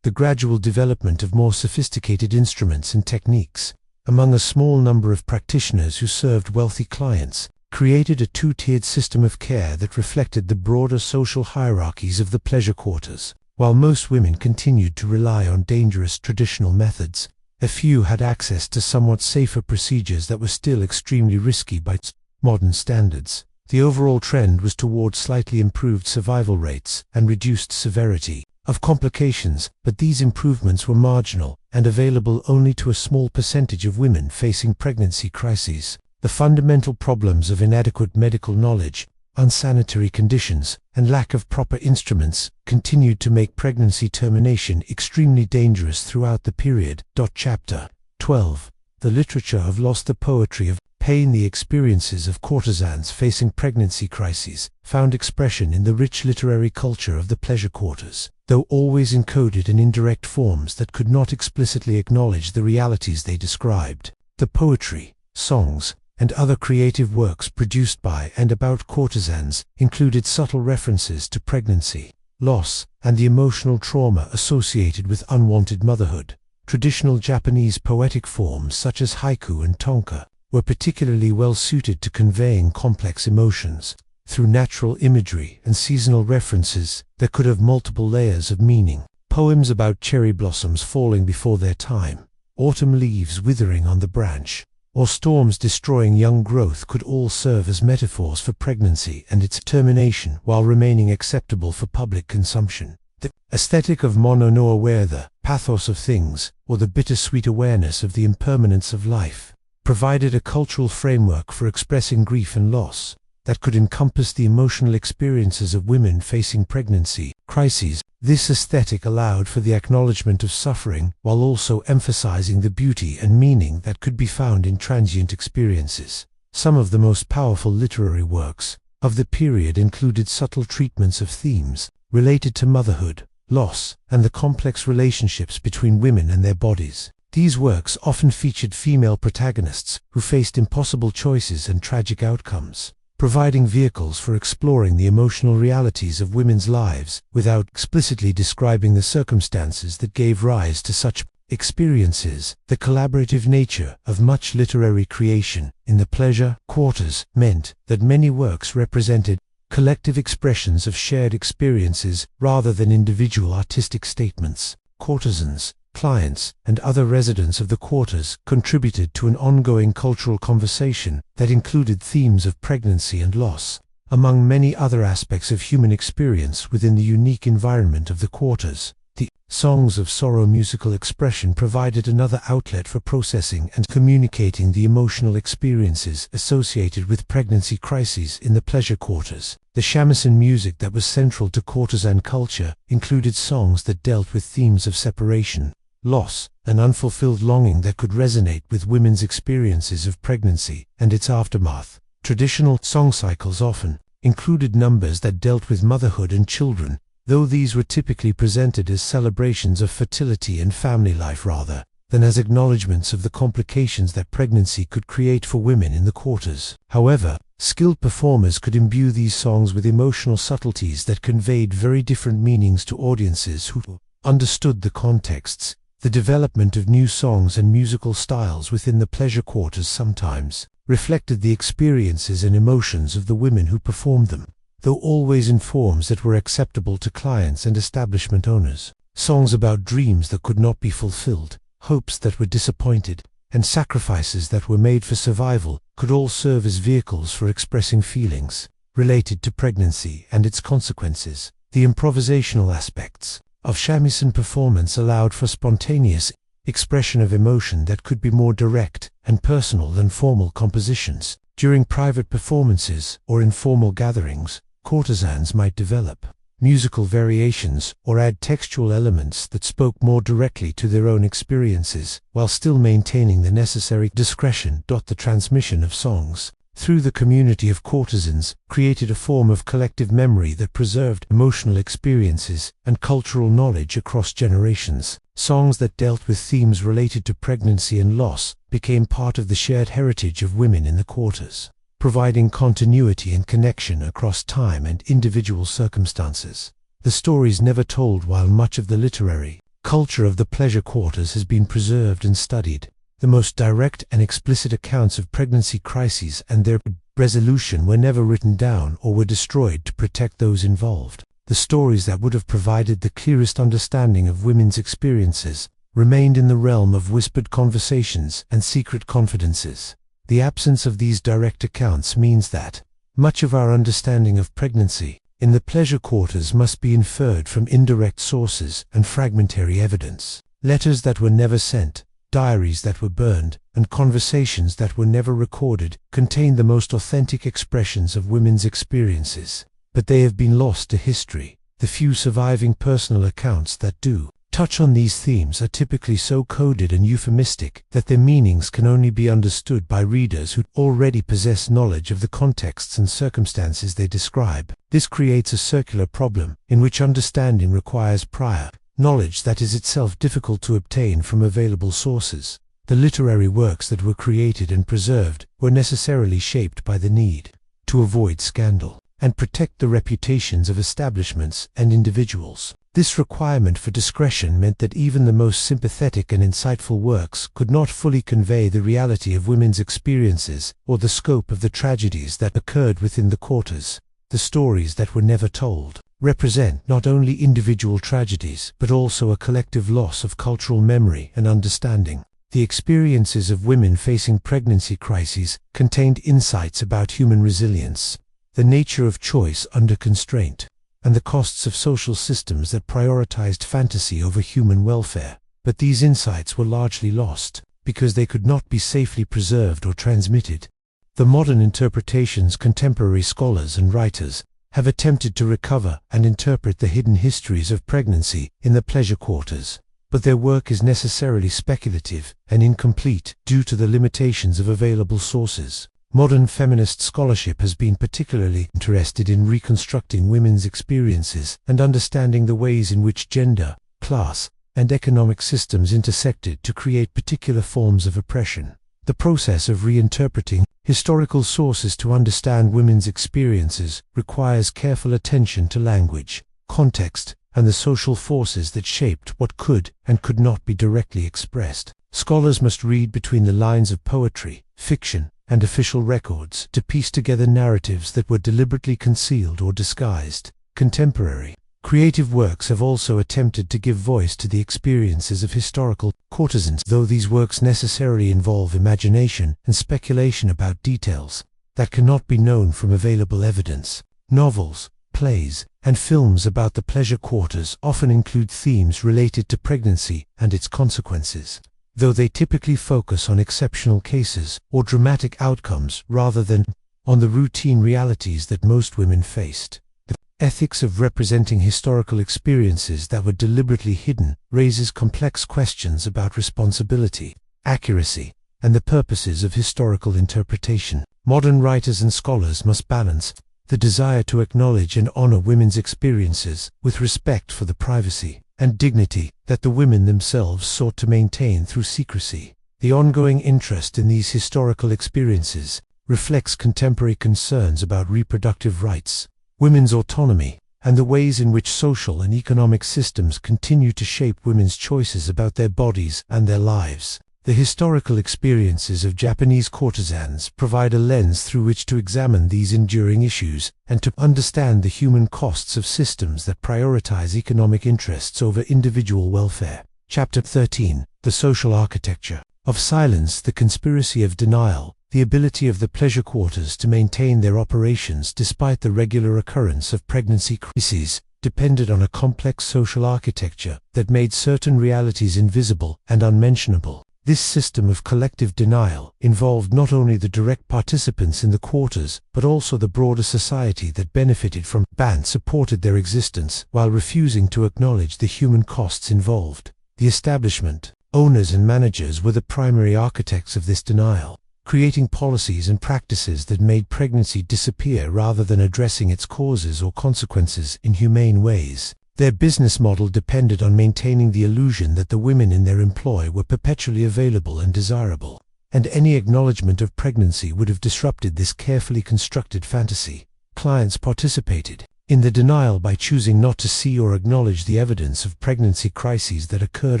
The gradual development of more sophisticated instruments and techniques among a small number of practitioners who served wealthy clients created a two-tiered system of care that reflected the broader social hierarchies of the pleasure quarters. While most women continued to rely on dangerous traditional methods, a few had access to somewhat safer procedures that were still extremely risky by modern standards. The overall trend was toward slightly improved survival rates and reduced severity of complications, but these improvements were marginal and available only to a small percentage of women facing pregnancy crises. The fundamental problems of inadequate medical knowledge, unsanitary conditions, and lack of proper instruments continued to make pregnancy termination extremely dangerous throughout the period. Chapter 12. The literature of loss. The poetry of pain. The experiences of courtesans facing pregnancy crises found expression in the rich literary culture of the pleasure quarters, though always encoded in indirect forms that could not explicitly acknowledge the realities they described. The poetry, songs, and other creative works produced by and about courtesans included subtle references to pregnancy, loss, and the emotional trauma associated with unwanted motherhood. Traditional Japanese poetic forms such as haiku and tonka were particularly well suited to conveying complex emotions. Through natural imagery and seasonal references that could have multiple layers of meaning. Poems about cherry blossoms falling before their time, autumn leaves withering on the branch, or storms destroying young growth could all serve as metaphors for pregnancy and its termination while remaining acceptable for public consumption. The aesthetic of mono no aware, the pathos of things, or the bittersweet awareness of the impermanence of life, provided a cultural framework for expressing grief and loss that could encompass the emotional experiences of women facing pregnancy crises. This aesthetic allowed for the acknowledgement of suffering while also emphasizing the beauty and meaning that could be found in transient experiences. Some of the most powerful literary works of the period included subtle treatments of themes related to motherhood, loss, and the complex relationships between women and their bodies. These works often featured female protagonists who faced impossible choices and tragic outcomes, providing vehicles for exploring the emotional realities of women's lives without explicitly describing the circumstances that gave rise to such experiences. The collaborative nature of much literary creation in the pleasure quarters meant that many works represented collective expressions of shared experiences rather than individual artistic statements. Courtesans, clients, and other residents of the quarters contributed to an ongoing cultural conversation that included themes of pregnancy and loss, among many other aspects of human experience within the unique environment of the quarters. The Songs of Sorrow musical expression provided another outlet for processing and communicating the emotional experiences associated with pregnancy crises in the pleasure quarters. The shamisen music that was central to courtesan culture included songs that dealt with themes of separation, loss, and unfulfilled longing that could resonate with women's experiences of pregnancy and its aftermath. Traditional song cycles often included numbers that dealt with motherhood and children, though these were typically presented as celebrations of fertility and family life rather than as acknowledgments of the complications that pregnancy could create for women in the quarters. However, skilled performers could imbue these songs with emotional subtleties that conveyed very different meanings to audiences who understood the contexts. The development of new songs and musical styles within the pleasure quarters sometimes reflected the experiences and emotions of the women who performed them, though always in forms that were acceptable to clients and establishment owners. Songs about dreams that could not be fulfilled, hopes that were disappointed, and sacrifices that were made for survival could all serve as vehicles for expressing feelings related to pregnancy and its consequences. The improvisational aspects of shamisen performance allowed for spontaneous expression of emotion that could be more direct and personal than formal compositions. During private performances or informal gatherings, courtesans might develop musical variations or add textual elements that spoke more directly to their own experiences, while still maintaining the necessary discretion. The transmission of songs through the community of courtesans created a form of collective memory that preserved emotional experiences and cultural knowledge across generations. Songs that dealt with themes related to pregnancy and loss became part of the shared heritage of women in the quarters, providing continuity and connection across time and individual circumstances. The stories never told. While much of the literary culture of the pleasure quarters has been preserved and studied, the most direct and explicit accounts of pregnancy crises and their resolution were never written down or were destroyed to protect those involved. The stories that would have provided the clearest understanding of women's experiences remained in the realm of whispered conversations and secret confidences. The absence of these direct accounts means that much of our understanding of pregnancy in the pleasure quarters must be inferred from indirect sources and fragmentary evidence. Letters that were never sent, diaries that were burned, and conversations that were never recorded contain the most authentic expressions of women's experiences, but they have been lost to history. The few surviving personal accounts that do touch on these themes are typically so coded and euphemistic that their meanings can only be understood by readers who already possess knowledge of the contexts and circumstances they describe. This creates a circular problem in which understanding requires prior knowledge that is itself difficult to obtain from available sources. The literary works that were created and preserved were necessarily shaped by the need to avoid scandal and protect the reputations of establishments and individuals. This requirement for discretion meant that even the most sympathetic and insightful works could not fully convey the reality of women's experiences or the scope of the tragedies that occurred within the quarters. The stories that were never told represent not only individual tragedies but also a collective loss of cultural memory and understanding. The experiences of women facing pregnancy crises contained insights about human resilience, the nature of choice under constraint, and the costs of social systems that prioritized fantasy over human welfare. But these insights were largely lost, because they could not be safely preserved or transmitted. The modern interpretations, contemporary scholars and writers have attempted to recover and interpret the hidden histories of pregnancy in the pleasure quarters, but their work is necessarily speculative and incomplete due to the limitations of available sources. Modern feminist scholarship has been particularly interested in reconstructing women's experiences and understanding the ways in which gender, class, and economic systems intersected to create particular forms of oppression. The process of reinterpreting historical sources to understand women's experiences requires careful attention to language, context, and the social forces that shaped what could and could not be directly expressed. Scholars must read between the lines of poetry, fiction, and official records to piece together narratives that were deliberately concealed or disguised. Contemporary, creative works have also attempted to give voice to the experiences of historical courtesans, though these works necessarily involve imagination and speculation about details that cannot be known from available evidence. Novels, plays, and films about the pleasure quarters often include themes related to pregnancy and its consequences, though they typically focus on exceptional cases or dramatic outcomes rather than on the routine realities that most women faced. The ethics of representing historical experiences that were deliberately hidden raises complex questions about responsibility, accuracy, and the purposes of historical interpretation. Modern writers and scholars must balance the desire to acknowledge and honor women's experiences with respect for the privacy and dignity that the women themselves sought to maintain through secrecy. The ongoing interest in these historical experiences reflects contemporary concerns about reproductive rights, women's autonomy, and the ways in which social and economic systems continue to shape women's choices about their bodies and their lives. The historical experiences of Japanese courtesans provide a lens through which to examine these enduring issues and to understand the human costs of systems that prioritize economic interests over individual welfare. Chapter 13. The Social Architecture of Silence, the Conspiracy of Denial. The ability of the pleasure quarters to maintain their operations despite the regular occurrence of pregnancy crises depended on a complex social architecture that made certain realities invisible and unmentionable. This system of collective denial involved not only the direct participants in the quarters, but also the broader society that benefited from and supported their existence, while refusing to acknowledge the human costs involved. The establishment, owners and managers were the primary architects of this denial, creating policies and practices that made pregnancy disappear rather than addressing its causes or consequences in humane ways. Their business model depended on maintaining the illusion that the women in their employ were perpetually available and desirable, and any acknowledgement of pregnancy would have disrupted this carefully constructed fantasy. Clients participated in the denial by choosing not to see or acknowledge the evidence of pregnancy crises that occurred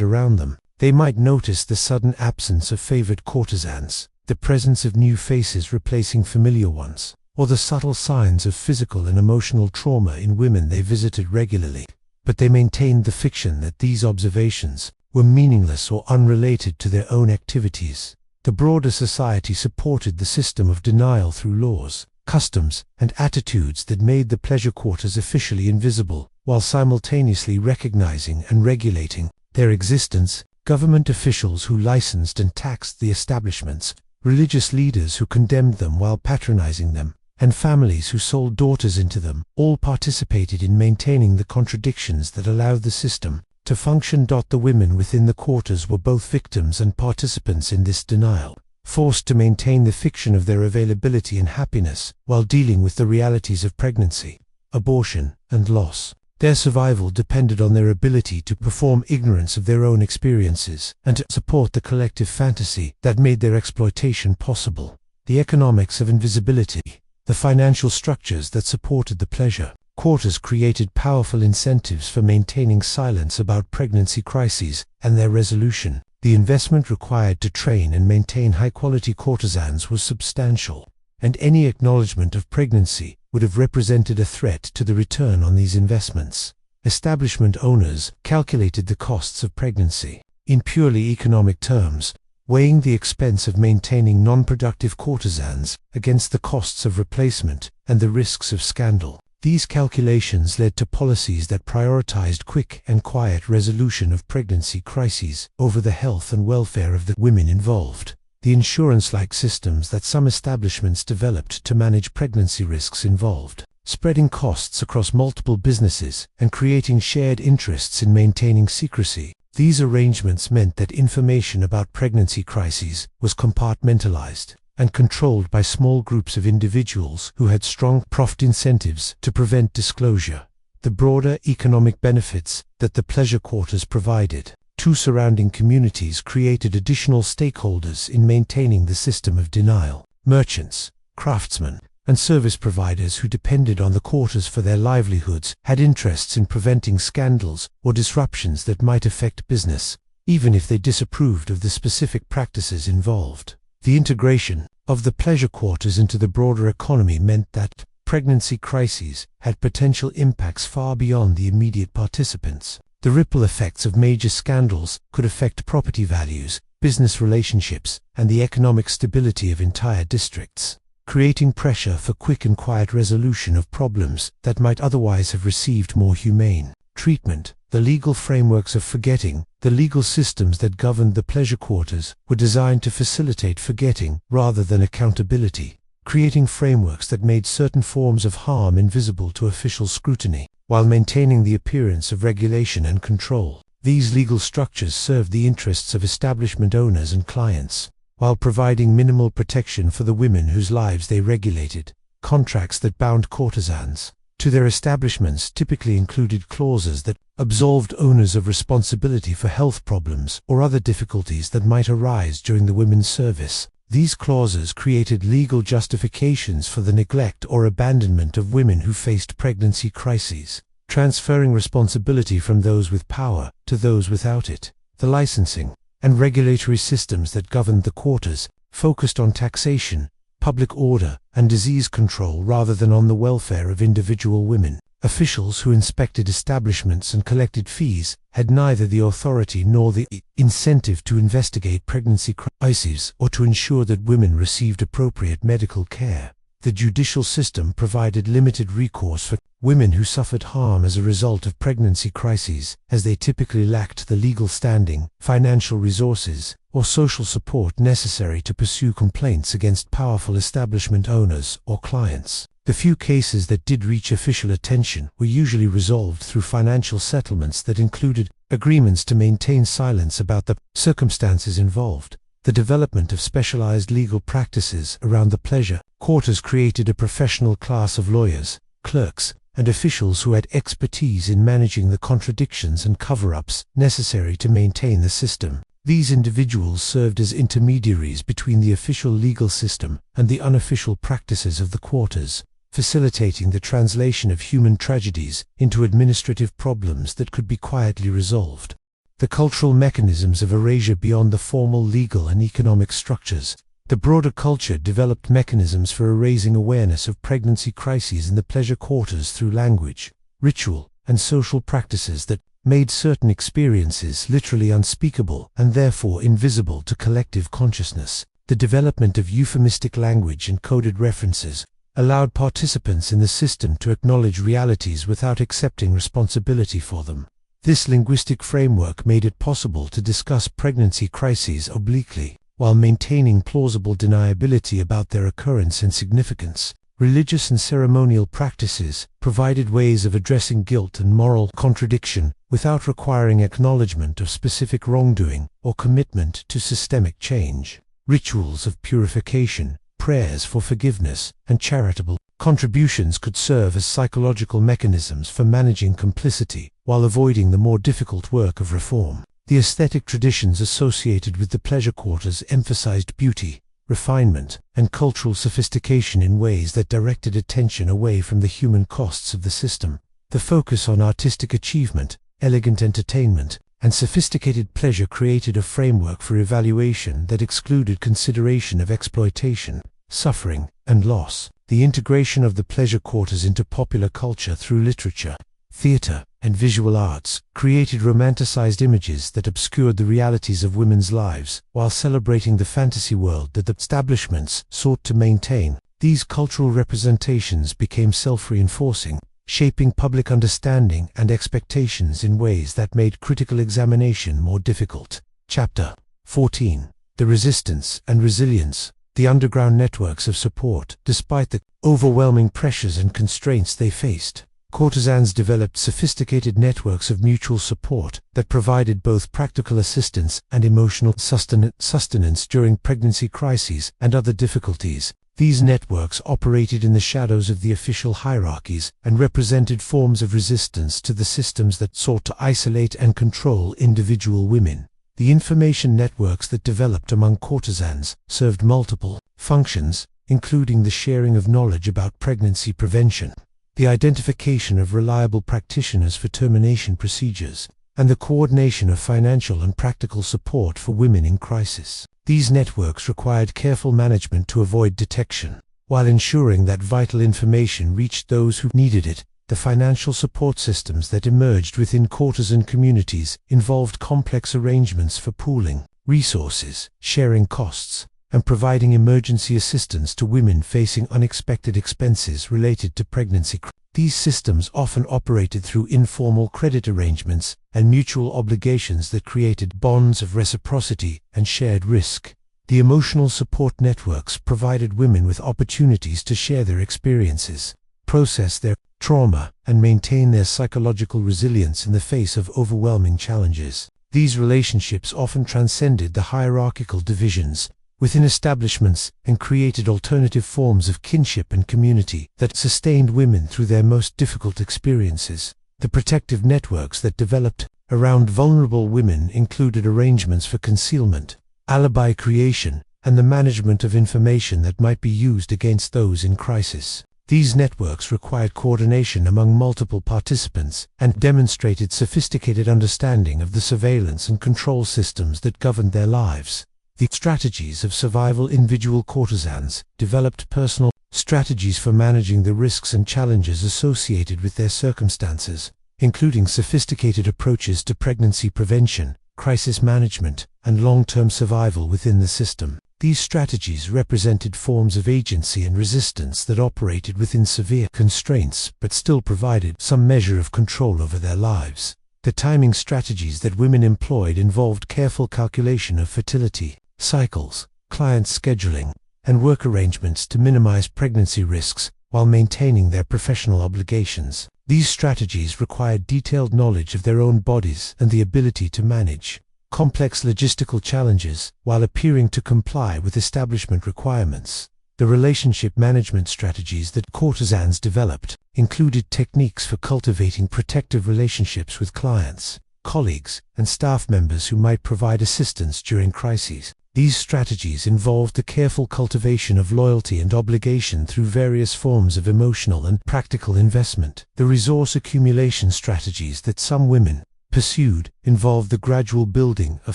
around them. They might notice the sudden absence of favored courtesans, the presence of new faces replacing familiar ones, or the subtle signs of physical and emotional trauma in women they visited regularly. But they maintained the fiction that these observations were meaningless or unrelated to their own activities. The broader society supported the system of denial through laws, customs, and attitudes that made the pleasure quarters officially invisible, while simultaneously recognizing and regulating their existence. Government officials who licensed and taxed the establishments, religious leaders who condemned them while patronizing them, and families who sold daughters into them, all participated in maintaining the contradictions that allowed the system to function. The women within the quarters were both victims and participants in this denial, forced to maintain the fiction of their availability and happiness while dealing with the realities of pregnancy, abortion, and loss. Their survival depended on their ability to perform ignorance of their own experiences and to support the collective fantasy that made their exploitation possible. The economics of invisibility. The financial structures that supported the pleasure quarters created powerful incentives for maintaining silence about pregnancy crises and their resolution. The investment required to train and maintain high-quality courtesans was substantial, and any acknowledgement of pregnancy would have represented a threat to the return on these investments. Establishment owners calculated the costs of pregnancy. In purely economic terms, weighing the expense of maintaining non-productive courtesans against the costs of replacement and the risks of scandal. These calculations led to policies that prioritized quick and quiet resolution of pregnancy crises over the health and welfare of the women involved. The insurance-like systems that some establishments developed to manage pregnancy risks involved spreading costs across multiple businesses and creating shared interests in maintaining secrecy. These arrangements meant that information about pregnancy crises was compartmentalized and controlled by small groups of individuals who had strong profit incentives to prevent disclosure. The broader economic benefits that the pleasure quarters provided to surrounding communities created additional stakeholders in maintaining the system of denial. Merchants, craftsmen, and service providers who depended on the quarters for their livelihoods had interests in preventing scandals or disruptions that might affect business, even if they disapproved of the specific practices involved. The integration of the pleasure quarters into the broader economy meant that pregnancy crises had potential impacts far beyond the immediate participants. The ripple effects of major scandals could affect property values, business relationships, and the economic stability of entire districts, creating pressure for quick and quiet resolution of problems that might otherwise have received more humane treatment. The legal frameworks of forgetting, the legal systems that governed the pleasure quarters, were designed to facilitate forgetting rather than accountability, creating frameworks that made certain forms of harm invisible to official scrutiny, while maintaining the appearance of regulation and control. These legal structures served the interests of establishment owners and clients, while providing minimal protection for the women whose lives they regulated. Contracts that bound courtesans to their establishments typically included clauses that absolved owners of responsibility for health problems or other difficulties that might arise during the women's service. These clauses created legal justifications for the neglect or abandonment of women who faced pregnancy crises, transferring responsibility from those with power to those without it. The licensing and regulatory systems that governed the quarters focused on taxation, public order, and disease control rather than on the welfare of individual women. Officials who inspected establishments and collected fees had neither the authority nor the incentive to investigate pregnancy crises or to ensure that women received appropriate medical care. The judicial system provided limited recourse for women who suffered harm as a result of pregnancy crises, as they typically lacked the legal standing, financial resources, or social support necessary to pursue complaints against powerful establishment owners or clients. The few cases that did reach official attention were usually resolved through financial settlements that included agreements to maintain silence about the circumstances involved. The development of specialized legal practices around the pleasure quarters created a professional class of lawyers, clerks, and officials who had expertise in managing the contradictions and cover-ups necessary to maintain the system. These individuals served as intermediaries between the official legal system and the unofficial practices of the quarters, facilitating the translation of human tragedies into administrative problems that could be quietly resolved. The cultural mechanisms of erasure beyond the formal legal and economic structures. The broader culture developed mechanisms for erasing awareness of pregnancy crises in the pleasure quarters through language, ritual, and social practices that made certain experiences literally unspeakable and therefore invisible to collective consciousness. The development of euphemistic language and coded references allowed participants in the system to acknowledge realities without accepting responsibility for them. This linguistic framework made it possible to discuss pregnancy crises obliquely, while maintaining plausible deniability about their occurrence and significance. Religious and ceremonial practices provided ways of addressing guilt and moral contradiction without requiring acknowledgement of specific wrongdoing or commitment to systemic change. Rituals of purification, prayers for forgiveness, and charitable contributions could serve as psychological mechanisms for managing complicity while avoiding the more difficult work of reform. The aesthetic traditions associated with the pleasure quarters emphasized beauty, refinement, and cultural sophistication in ways that directed attention away from the human costs of the system. The focus on artistic achievement, elegant entertainment, and sophisticated pleasure created a framework for evaluation that excluded consideration of exploitation, suffering, and loss. The integration of the pleasure quarters into popular culture through literature, theater, and visual arts, created romanticized images that obscured the realities of women's lives, while celebrating the fantasy world that the establishments sought to maintain. These cultural representations became self-reinforcing, shaping public understanding and expectations in ways that made critical examination more difficult. Chapter 14. The Resistance and Resilience. The underground networks of support. Despite the overwhelming pressures and constraints they faced, courtesans developed sophisticated networks of mutual support that provided both practical assistance and emotional sustenance during pregnancy crises and other difficulties. These networks operated in the shadows of the official hierarchies and represented forms of resistance to the systems that sought to isolate and control individual women. The information networks that developed among courtesans served multiple functions, including the sharing of knowledge about pregnancy prevention, the identification of reliable practitioners for termination procedures, and the coordination of financial and practical support for women in crisis. These networks required careful management to avoid detection, while ensuring that vital information reached those who needed it. The financial support systems that emerged within courtesan communities involved complex arrangements for pooling resources, sharing costs, and providing emergency assistance to women facing unexpected expenses related to pregnancy. These systems often operated through informal credit arrangements and mutual obligations that created bonds of reciprocity and shared risk. The emotional support networks provided women with opportunities to share their experiences, process their trauma, and maintain their psychological resilience in the face of overwhelming challenges. These relationships often transcended the hierarchical divisions within establishments and created alternative forms of kinship and community that sustained women through their most difficult experiences. The protective networks that developed around vulnerable women included arrangements for concealment, alibi creation, and the management of information that might be used against those in crisis. These networks required coordination among multiple participants and demonstrated sophisticated understanding of the surveillance and control systems that governed their lives. The strategies of survival. Individual courtesans developed personal strategies for managing the risks and challenges associated with their circumstances, including sophisticated approaches to pregnancy prevention, crisis management, and long-term survival within the system. These strategies represented forms of agency and resistance that operated within severe constraints but still provided some measure of control over their lives. The timing strategies that women employed involved careful calculation of fertility cycles, client scheduling, and work arrangements to minimize pregnancy risks while maintaining their professional obligations. These strategies required detailed knowledge of their own bodies and the ability to manage complex logistical challenges while appearing to comply with establishment requirements. The relationship management strategies that courtesans developed included techniques for cultivating protective relationships with clients, colleagues, and staff members who might provide assistance during crises. These strategies involved the careful cultivation of loyalty and obligation through various forms of emotional and practical investment. The resource accumulation strategies that some women pursued involved the gradual building of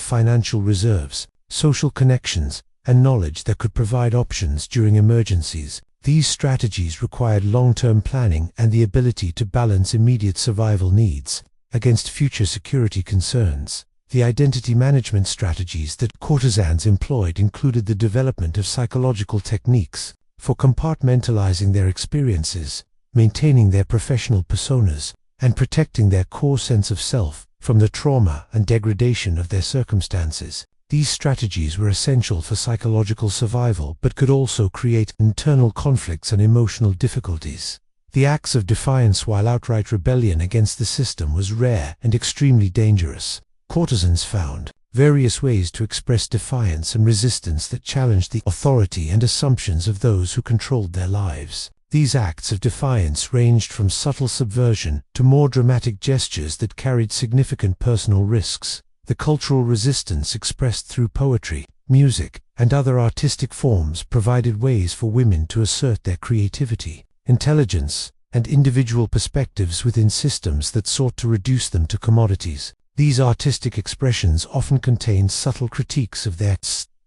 financial reserves, social connections, and knowledge that could provide options during emergencies. These strategies required long-term planning and the ability to balance immediate survival needs against future security concerns. The identity management strategies that courtesans employed included the development of psychological techniques for compartmentalizing their experiences, maintaining their professional personas, and protecting their core sense of self from the trauma and degradation of their circumstances. These strategies were essential for psychological survival but could also create internal conflicts and emotional difficulties. The acts of defiance while outright rebellion against the system was rare and extremely dangerous. Courtesans found various ways to express defiance and resistance that challenged the authority and assumptions of those who controlled their lives. These acts of defiance ranged from subtle subversion to more dramatic gestures that carried significant personal risks. The cultural resistance expressed through poetry, music, and other artistic forms provided ways for women to assert their creativity, intelligence, and individual perspectives within systems that sought to reduce them to commodities. These artistic expressions often contained subtle critiques of their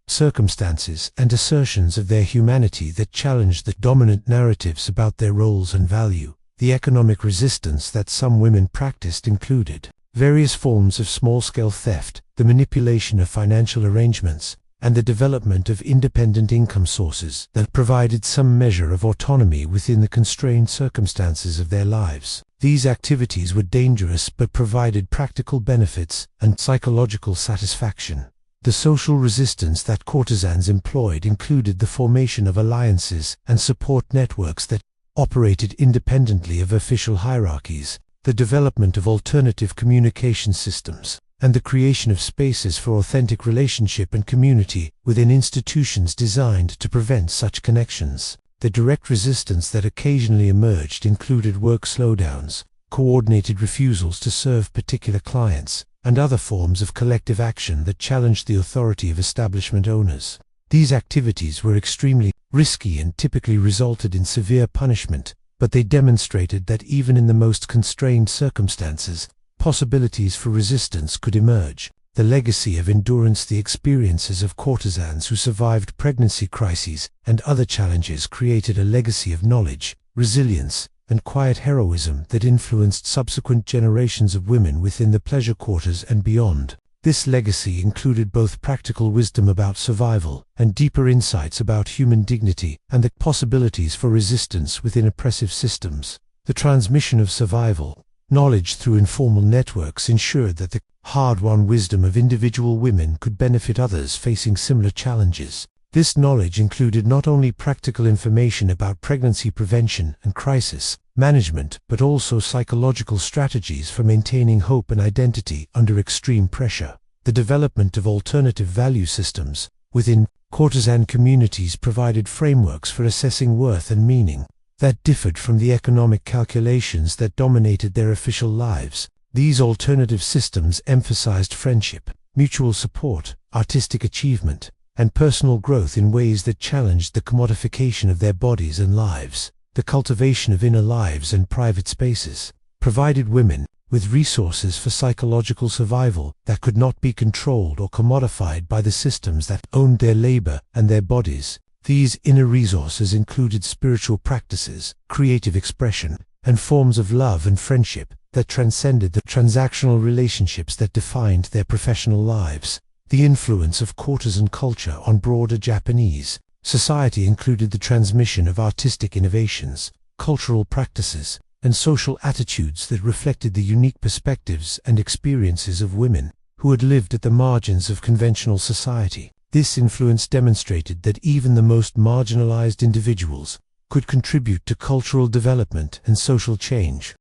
circumstances and assertions of their humanity that challenged the dominant narratives about their roles and value. The economic resistance that some women practiced included various forms of small-scale theft, the manipulation of financial arrangements, and the development of independent income sources that provided some measure of autonomy within the constrained circumstances of their lives. These activities were dangerous but provided practical benefits and psychological satisfaction. The social resistance that courtesans employed included the formation of alliances and support networks that operated independently of official hierarchies, the development of alternative communication systems, and the creation of spaces for authentic relationship and community within institutions designed to prevent such connections. The direct resistance that occasionally emerged included work slowdowns, coordinated refusals to serve particular clients, and other forms of collective action that challenged the authority of establishment owners. These activities were extremely risky and typically resulted in severe punishment, but they demonstrated that even in the most constrained circumstances, possibilities for resistance could emerge. The legacy of endurance, the experiences of courtesans who survived pregnancy crises and other challenges created a legacy of knowledge, resilience, and quiet heroism that influenced subsequent generations of women within the pleasure quarters and beyond. This legacy included both practical wisdom about survival and deeper insights about human dignity and the possibilities for resistance within oppressive systems. The transmission of survival knowledge through informal networks ensured that the hard-won wisdom of individual women could benefit others facing similar challenges. This knowledge included not only practical information about pregnancy prevention and crisis management, but also psychological strategies for maintaining hope and identity under extreme pressure. The development of alternative value systems within courtesan communities provided frameworks for assessing worth and meaning that differed from the economic calculations that dominated their official lives. These alternative systems emphasized friendship, mutual support, artistic achievement, and personal growth in ways that challenged the commodification of their bodies and lives. The cultivation of inner lives and private spaces provided women with resources for psychological survival that could not be controlled or commodified by the systems that owned their labor and their bodies. These inner resources included spiritual practices, creative expression, and forms of love and friendship that transcended the transactional relationships that defined their professional lives. The influence of courtesan culture on broader Japanese society included the transmission of artistic innovations, cultural practices, and social attitudes that reflected the unique perspectives and experiences of women who had lived at the margins of conventional society. This influence demonstrated that even the most marginalized individuals could contribute to cultural development and social change.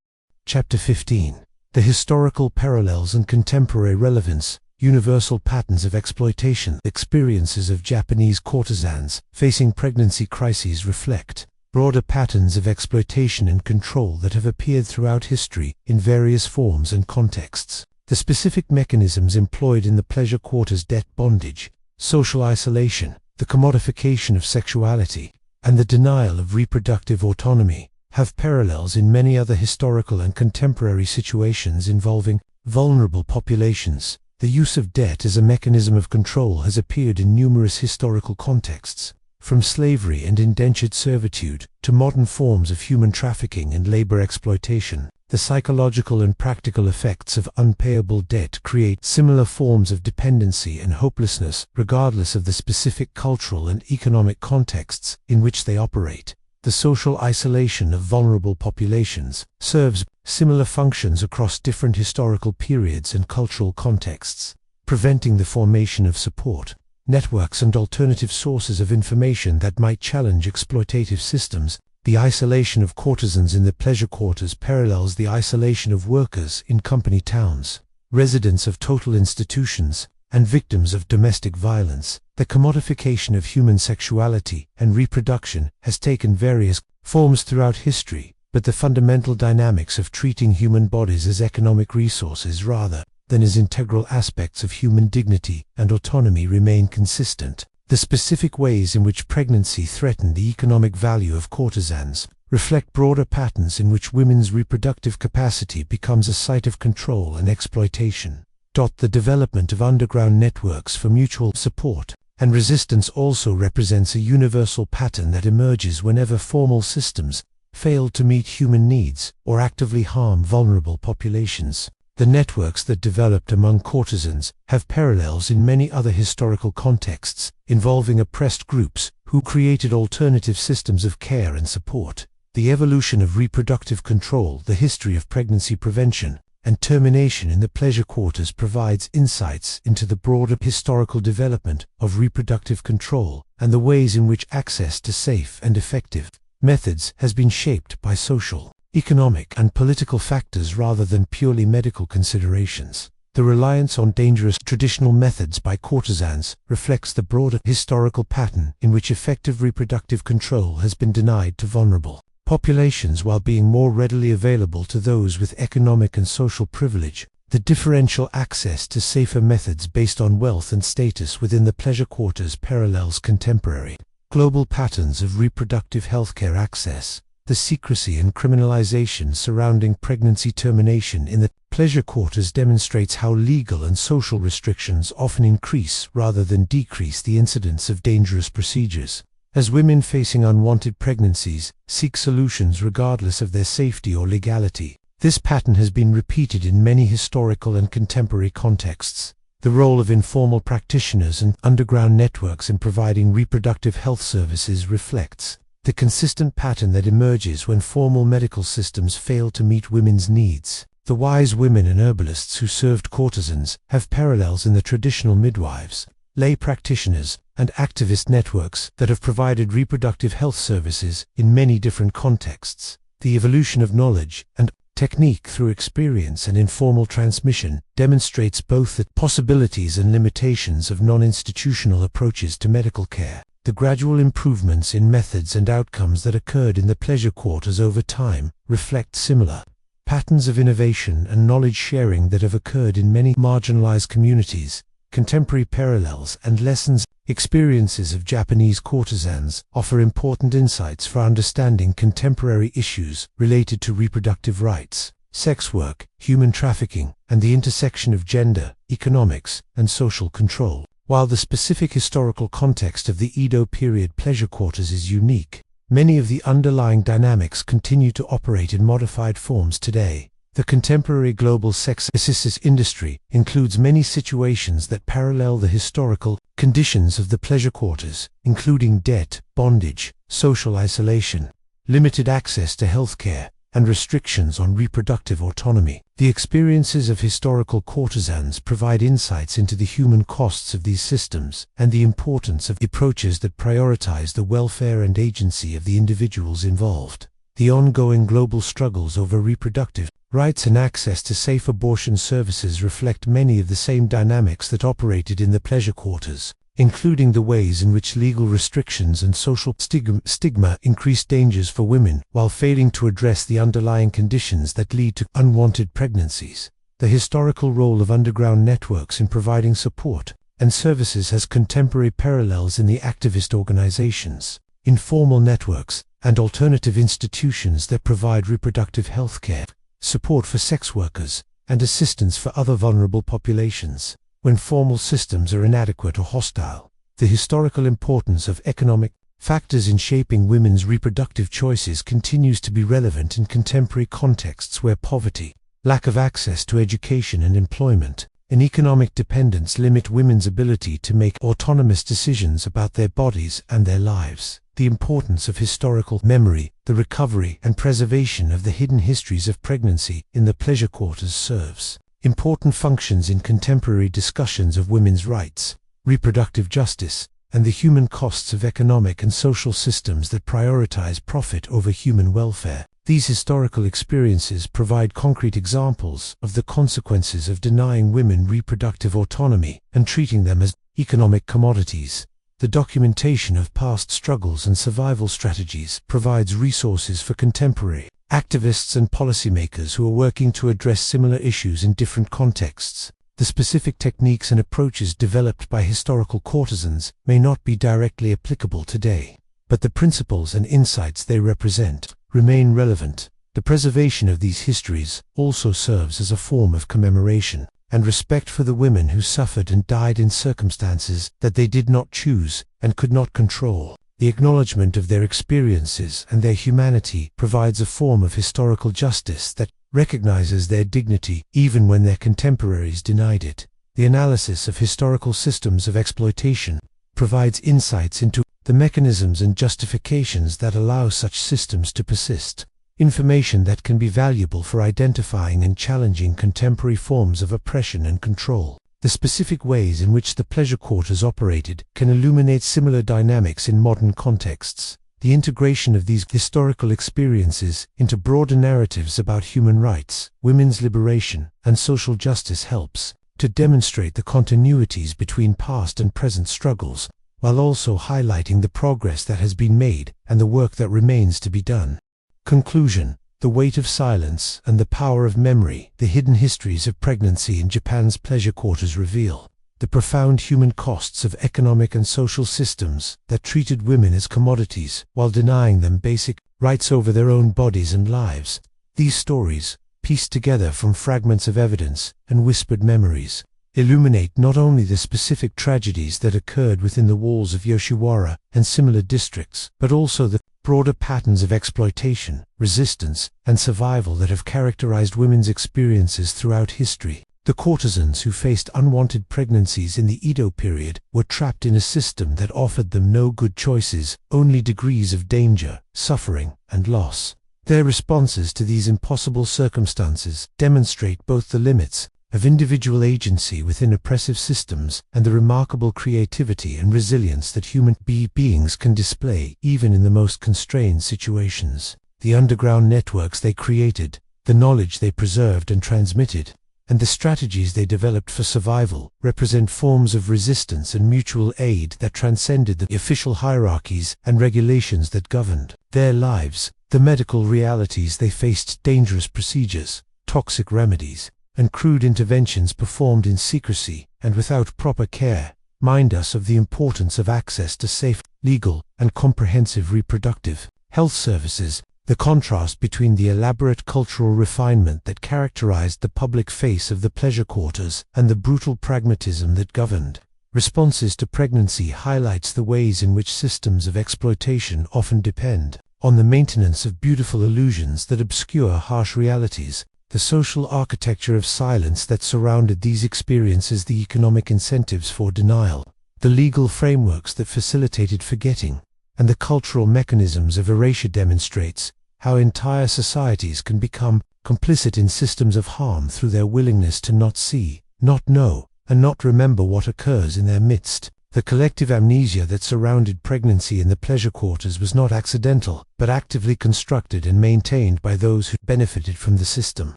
Chapter 15. The historical parallels and contemporary relevance. Universal patterns of exploitation. Experiences of Japanese courtesans facing pregnancy crises reflect broader patterns of exploitation and control that have appeared throughout history in various forms and contexts. The specific mechanisms employed in the pleasure quarters, debt bondage, social isolation, the commodification of sexuality, and the denial of reproductive autonomy, have parallels in many other historical and contemporary situations involving vulnerable populations. The use of debt as a mechanism of control has appeared in numerous historical contexts, from slavery and indentured servitude to modern forms of human trafficking and labor exploitation. The psychological and practical effects of unpayable debt create similar forms of dependency and hopelessness, regardless of the specific cultural and economic contexts in which they operate. The social isolation of vulnerable populations serves similar functions across different historical periods and cultural contexts, preventing the formation of support networks and alternative sources of information that might challenge exploitative systems. The isolation of courtesans in the pleasure quarters parallels the isolation of workers in company towns, residents of total institutions, and victims of domestic violence. The commodification of human sexuality and reproduction has taken various forms throughout history, but the fundamental dynamics of treating human bodies as economic resources rather than as integral aspects of human dignity and autonomy remain consistent. The specific ways in which pregnancy threatened the economic value of courtesans reflect broader patterns in which women's reproductive capacity becomes a site of control and exploitation. The development of underground networks for mutual support and resistance also represents a universal pattern that emerges whenever formal systems failed to meet human needs or actively harm vulnerable populations. The networks that developed among courtesans have parallels in many other historical contexts involving oppressed groups who created alternative systems of care and support. The evolution of reproductive control, the history of pregnancy prevention, and termination in the pleasure quarters provides insights into the broader historical development of reproductive control and the ways in which access to safe and effective methods has been shaped by social, economic, and political factors rather than purely medical considerations. The reliance on dangerous traditional methods by courtesans reflects the broader historical pattern in which effective reproductive control has been denied to vulnerable populations while being more readily available to those with economic and social privilege. The differential access to safer methods based on wealth and status within the pleasure quarters parallels contemporary global patterns of reproductive healthcare access. The secrecy and criminalization surrounding pregnancy termination in the pleasure quarters demonstrates how legal and social restrictions often increase rather than decrease the incidence of dangerous procedures. As women facing unwanted pregnancies seek solutions regardless of their safety or legality, this pattern has been repeated in many historical and contemporary contexts. The role of informal practitioners and underground networks in providing reproductive health services reflects the consistent pattern that emerges when formal medical systems fail to meet women's needs. The wise women and herbalists who served courtesans have parallels in the traditional midwives, lay practitioners, and activist networks that have provided reproductive health services in many different contexts. The evolution of knowledge and technique through experience and informal transmission demonstrates both the possibilities and limitations of non-institutional approaches to medical care. The gradual improvements in methods and outcomes that occurred in the pleasure quarters over time reflect similar patterns of innovation and knowledge sharing that have occurred in many marginalized communities. Contemporary parallels and lessons. Experiences of Japanese courtesans offer important insights for understanding contemporary issues related to reproductive rights, sex work, human trafficking, and the intersection of gender, economics, and social control. While the specific historical context of the Edo period pleasure quarters is unique, many of the underlying dynamics continue to operate in modified forms today. The contemporary global sex assistance industry includes many situations that parallel the historical conditions of the pleasure quarters, including debt, bondage, social isolation, limited access to healthcare, and restrictions on reproductive autonomy. The experiences of historical courtesans provide insights into the human costs of these systems and the importance of approaches that prioritize the welfare and agency of the individuals involved. The ongoing global struggles over reproductive rights and access to safe abortion services reflect many of the same dynamics that operated in the pleasure quarters, including the ways in which legal restrictions and social stigma increase dangers for women while failing to address the underlying conditions that lead to unwanted pregnancies. The historical role of underground networks in providing support and services has contemporary parallels in the activist organizations, informal networks, and alternative institutions that provide reproductive health care, support for sex workers, and assistance for other vulnerable populations. When formal systems are inadequate or hostile, the historical importance of economic factors in shaping women's reproductive choices continues to be relevant in contemporary contexts where poverty, lack of access to education and employment, and economic dependence limit women's ability to make autonomous decisions about their bodies and their lives. The importance of historical memory, the recovery and preservation of the hidden histories of pregnancy in the pleasure quarters serves important functions in contemporary discussions of women's rights, reproductive justice, and the human costs of economic and social systems that prioritize profit over human welfare. These historical experiences provide concrete examples of the consequences of denying women reproductive autonomy and treating them as economic commodities. The documentation of past struggles and survival strategies provides resources for contemporary activists and policymakers who are working to address similar issues in different contexts. The specific techniques and approaches developed by historical courtesans may not be directly applicable today, but the principles and insights they represent remain relevant. The preservation of these histories also serves as a form of commemoration and respect for the women who suffered and died in circumstances that they did not choose and could not control. The acknowledgement of their experiences and their humanity provides a form of historical justice that recognizes their dignity even when their contemporaries denied it. The analysis of historical systems of exploitation provides insights into the mechanisms and justifications that allow such systems to persist, information that can be valuable for identifying and challenging contemporary forms of oppression and control. The specific ways in which the pleasure quarters operated can illuminate similar dynamics in modern contexts. The integration of these historical experiences into broader narratives about human rights, women's liberation, and social justice helps to demonstrate the continuities between past and present struggles, while also highlighting the progress that has been made and the work that remains to be done. Conclusion: the weight of silence and the power of memory. The hidden histories of pregnancy in Japan's pleasure quarters reveal the profound human costs of economic and social systems that treated women as commodities while denying them basic rights over their own bodies and lives. These stories, pieced together from fragments of evidence and whispered memories, illuminate not only the specific tragedies that occurred within the walls of Yoshiwara and similar districts, but also the broader patterns of exploitation, resistance, and survival that have characterized women's experiences throughout history. The courtesans who faced unwanted pregnancies in the Edo period were trapped in a system that offered them no good choices, only degrees of danger, suffering, and loss. Their responses to these impossible circumstances demonstrate both the limits of individual agency within oppressive systems and the remarkable creativity and resilience that human beings can display even in the most constrained situations. The underground networks they created, the knowledge they preserved and transmitted, and the strategies they developed for survival represent forms of resistance and mutual aid that transcended the official hierarchies and regulations that governed their lives. The medical realities they faced: dangerous procedures, toxic remedies, and crude interventions performed in secrecy and without proper care, remind us of the importance of access to safe, legal, and comprehensive reproductive health services. The contrast between the elaborate cultural refinement that characterized the public face of the pleasure quarters and the brutal pragmatism that governed responses to pregnancy highlights the ways in which systems of exploitation often depend on the maintenance of beautiful illusions that obscure harsh realities. The social architecture of silence that surrounded these experiences, the economic incentives for denial, the legal frameworks that facilitated forgetting, and the cultural mechanisms of erasure demonstrates how entire societies can become complicit in systems of harm through their willingness to not see, not know, and not remember what occurs in their midst. The collective amnesia that surrounded pregnancy in the pleasure quarters was not accidental, but actively constructed and maintained by those who benefited from the system.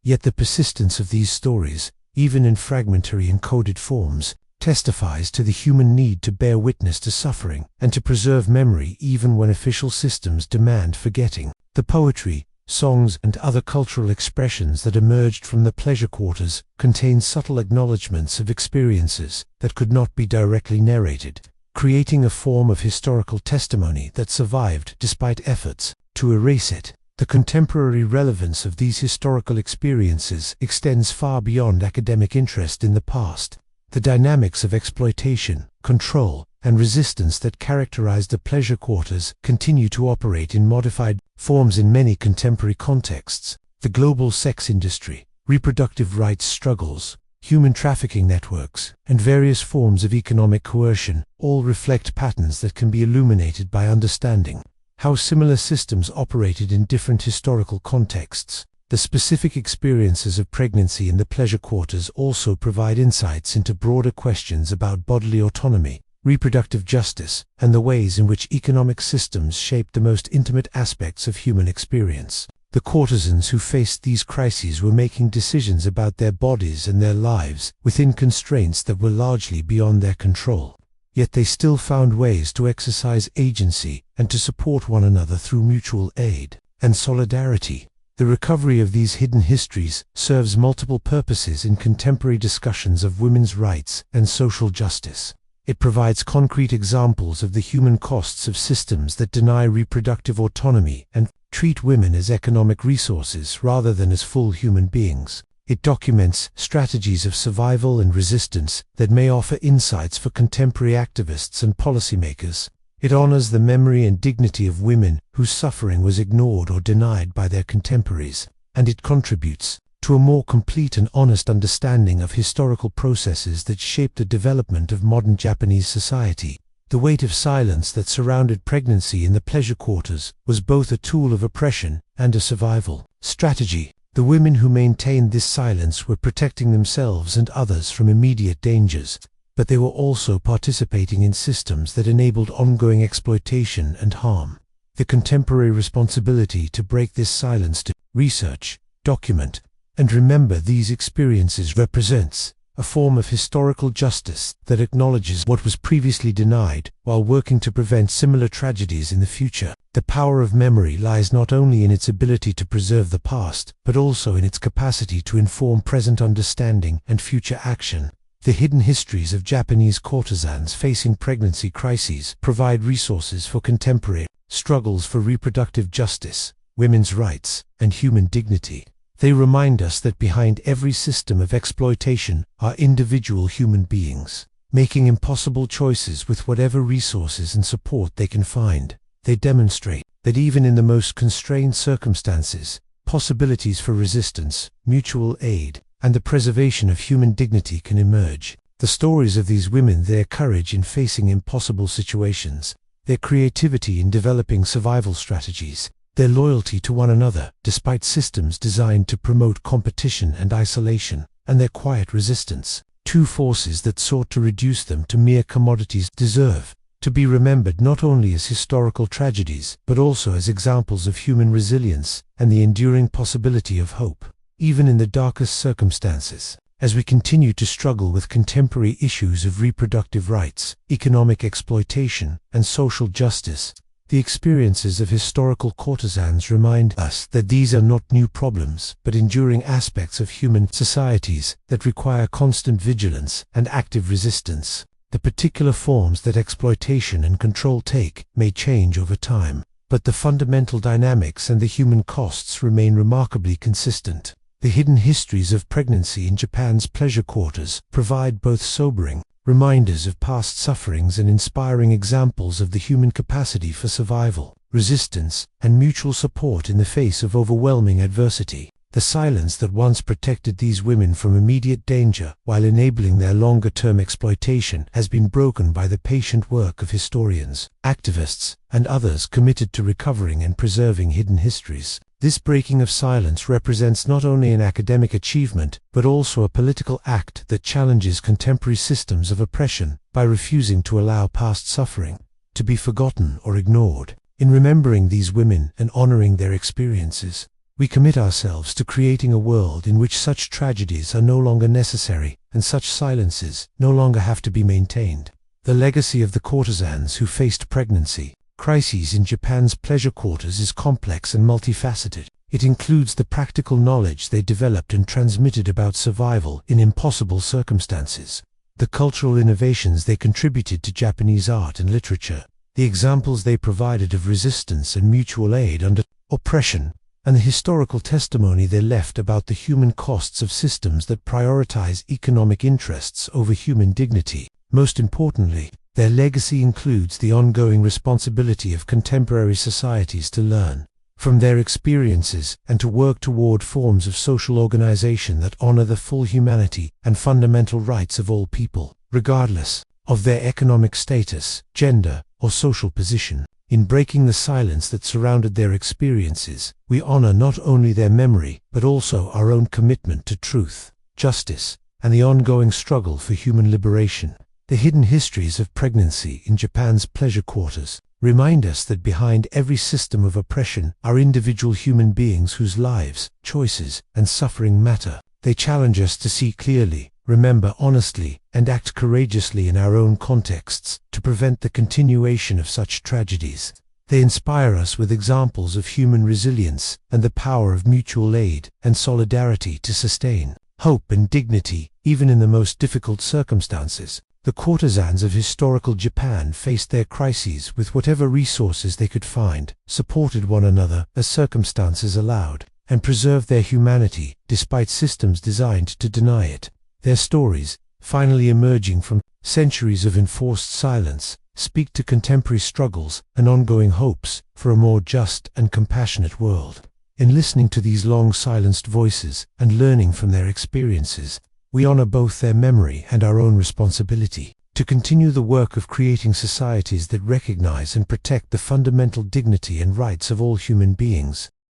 Yet the persistence of these stories, even in fragmentary encoded forms, testifies to the human need to bear witness to suffering and to preserve memory even when official systems demand forgetting. The poetry, songs, and other cultural expressions that emerged from the pleasure quarters contain subtle acknowledgments of experiences that could not be directly narrated, creating a form of historical testimony that survived despite efforts to erase it. The contemporary relevance of these historical experiences extends far beyond academic interest in the past. The dynamics of exploitation, control, and resistance that characterized the pleasure quarters continue to operate in modified forms in many contemporary contexts. The global sex industry, reproductive rights struggles, human trafficking networks, and various forms of economic coercion all reflect patterns that can be illuminated by understanding how similar systems operated in different historical contexts. The specific experiences of pregnancy in the pleasure quarters also provide insights into broader questions about bodily autonomy, reproductive justice, and the ways in which economic systems shape the most intimate aspects of human experience. The courtesans who faced these crises were making decisions about their bodies and their lives within constraints that were largely beyond their control. Yet they still found ways to exercise agency and to support one another through mutual aid and solidarity. The recovery of these hidden histories serves multiple purposes in contemporary discussions of women's rights and social justice. It provides concrete examples of the human costs of systems that deny reproductive autonomy and treat women as economic resources rather than as full human beings. It documents strategies of survival and resistance that may offer insights for contemporary activists and policymakers. It honors the memory and dignity of women whose suffering was ignored or denied by their contemporaries, and it contributes to a more complete and honest understanding of historical processes that shaped the development of modern Japanese society. The weight of silence that surrounded pregnancy in the pleasure quarters was both a tool of oppression and a survival strategy. The women who maintained this silence were protecting themselves and others from immediate dangers, but they were also participating in systems that enabled ongoing exploitation and harm. The contemporary responsibility to break this silence, to research, document, and remember these experiences represents a form of historical justice that acknowledges what was previously denied while working to prevent similar tragedies in the future. The power of memory lies not only in its ability to preserve the past, but also in its capacity to inform present understanding and future action. The hidden histories of Japanese courtesans facing pregnancy crises provide resources for contemporary struggles for reproductive justice, women's rights, and human dignity. They remind us that behind every system of exploitation are individual human beings, making impossible choices with whatever resources and support they can find. They demonstrate that even in the most constrained circumstances, possibilities for resistance, mutual aid, and the preservation of human dignity can emerge. The stories of these women, their courage in facing impossible situations, their creativity in developing survival strategies, their loyalty to one another despite systems designed to promote competition and isolation, and their quiet resistance, two forces that sought to reduce them to mere commodities, deserve to be remembered not only as historical tragedies, but also as examples of human resilience and the enduring possibility of hope, even in the darkest circumstances. As we continue to struggle with contemporary issues of reproductive rights, economic exploitation, and social justice, the experiences of historical courtesans remind us that these are not new problems, but enduring aspects of human societies that require constant vigilance and active resistance. The particular forms that exploitation and control take may change over time, but the fundamental dynamics and the human costs remain remarkably consistent. The hidden histories of pregnancy in Japan's pleasure quarters provide both sobering reminders of past sufferings and inspiring examples of the human capacity for survival, resistance, and mutual support in the face of overwhelming adversity. The silence that once protected these women from immediate danger while enabling their longer-term exploitation has been broken by the patient work of historians, activists, and others committed to recovering and preserving hidden histories. This breaking of silence represents not only an academic achievement, but also a political act that challenges contemporary systems of oppression by refusing to allow past suffering to be forgotten or ignored. In remembering these women and honoring their experiences, we commit ourselves to creating a world in which such tragedies are no longer necessary and such silences no longer have to be maintained. The legacy of the courtesans who faced pregnancy crises in Japan's pleasure quarters is complex and multifaceted. It includes the practical knowledge they developed and transmitted about survival in impossible circumstances, the cultural innovations they contributed to Japanese art and literature, the examples they provided of resistance and mutual aid under oppression, and the historical testimony they left about the human costs of systems that prioritize economic interests over human dignity. Most importantly, their legacy includes the ongoing responsibility of contemporary societies to learn from their experiences and to work toward forms of social organization that honor the full humanity and fundamental rights of all people, regardless of their economic status, gender, or social position. In breaking the silence that surrounded their experiences, we honor not only their memory, but also our own commitment to truth, justice, and the ongoing struggle for human liberation. The hidden histories of pregnancy in Japan's pleasure quarters remind us that behind every system of oppression are individual human beings whose lives, choices, and suffering matter. They challenge us to see clearly, remember honestly, and act courageously in our own contexts to prevent the continuation of such tragedies. They inspire us with examples of human resilience and the power of mutual aid and solidarity to sustain hope and dignity, even in the most difficult circumstances. The courtesans of historical Japan faced their crises with whatever resources they could find, supported one another as circumstances allowed, and preserved their humanity despite systems designed to deny it. Their stories, finally emerging from centuries of enforced silence, speak to contemporary struggles and ongoing hopes for a more just and compassionate world. In listening to these long-silenced voices and learning from their experiences, we honor both their memory and our own responsibility to continue the work of creating societies that recognize and protect the fundamental dignity and rights of all human beings.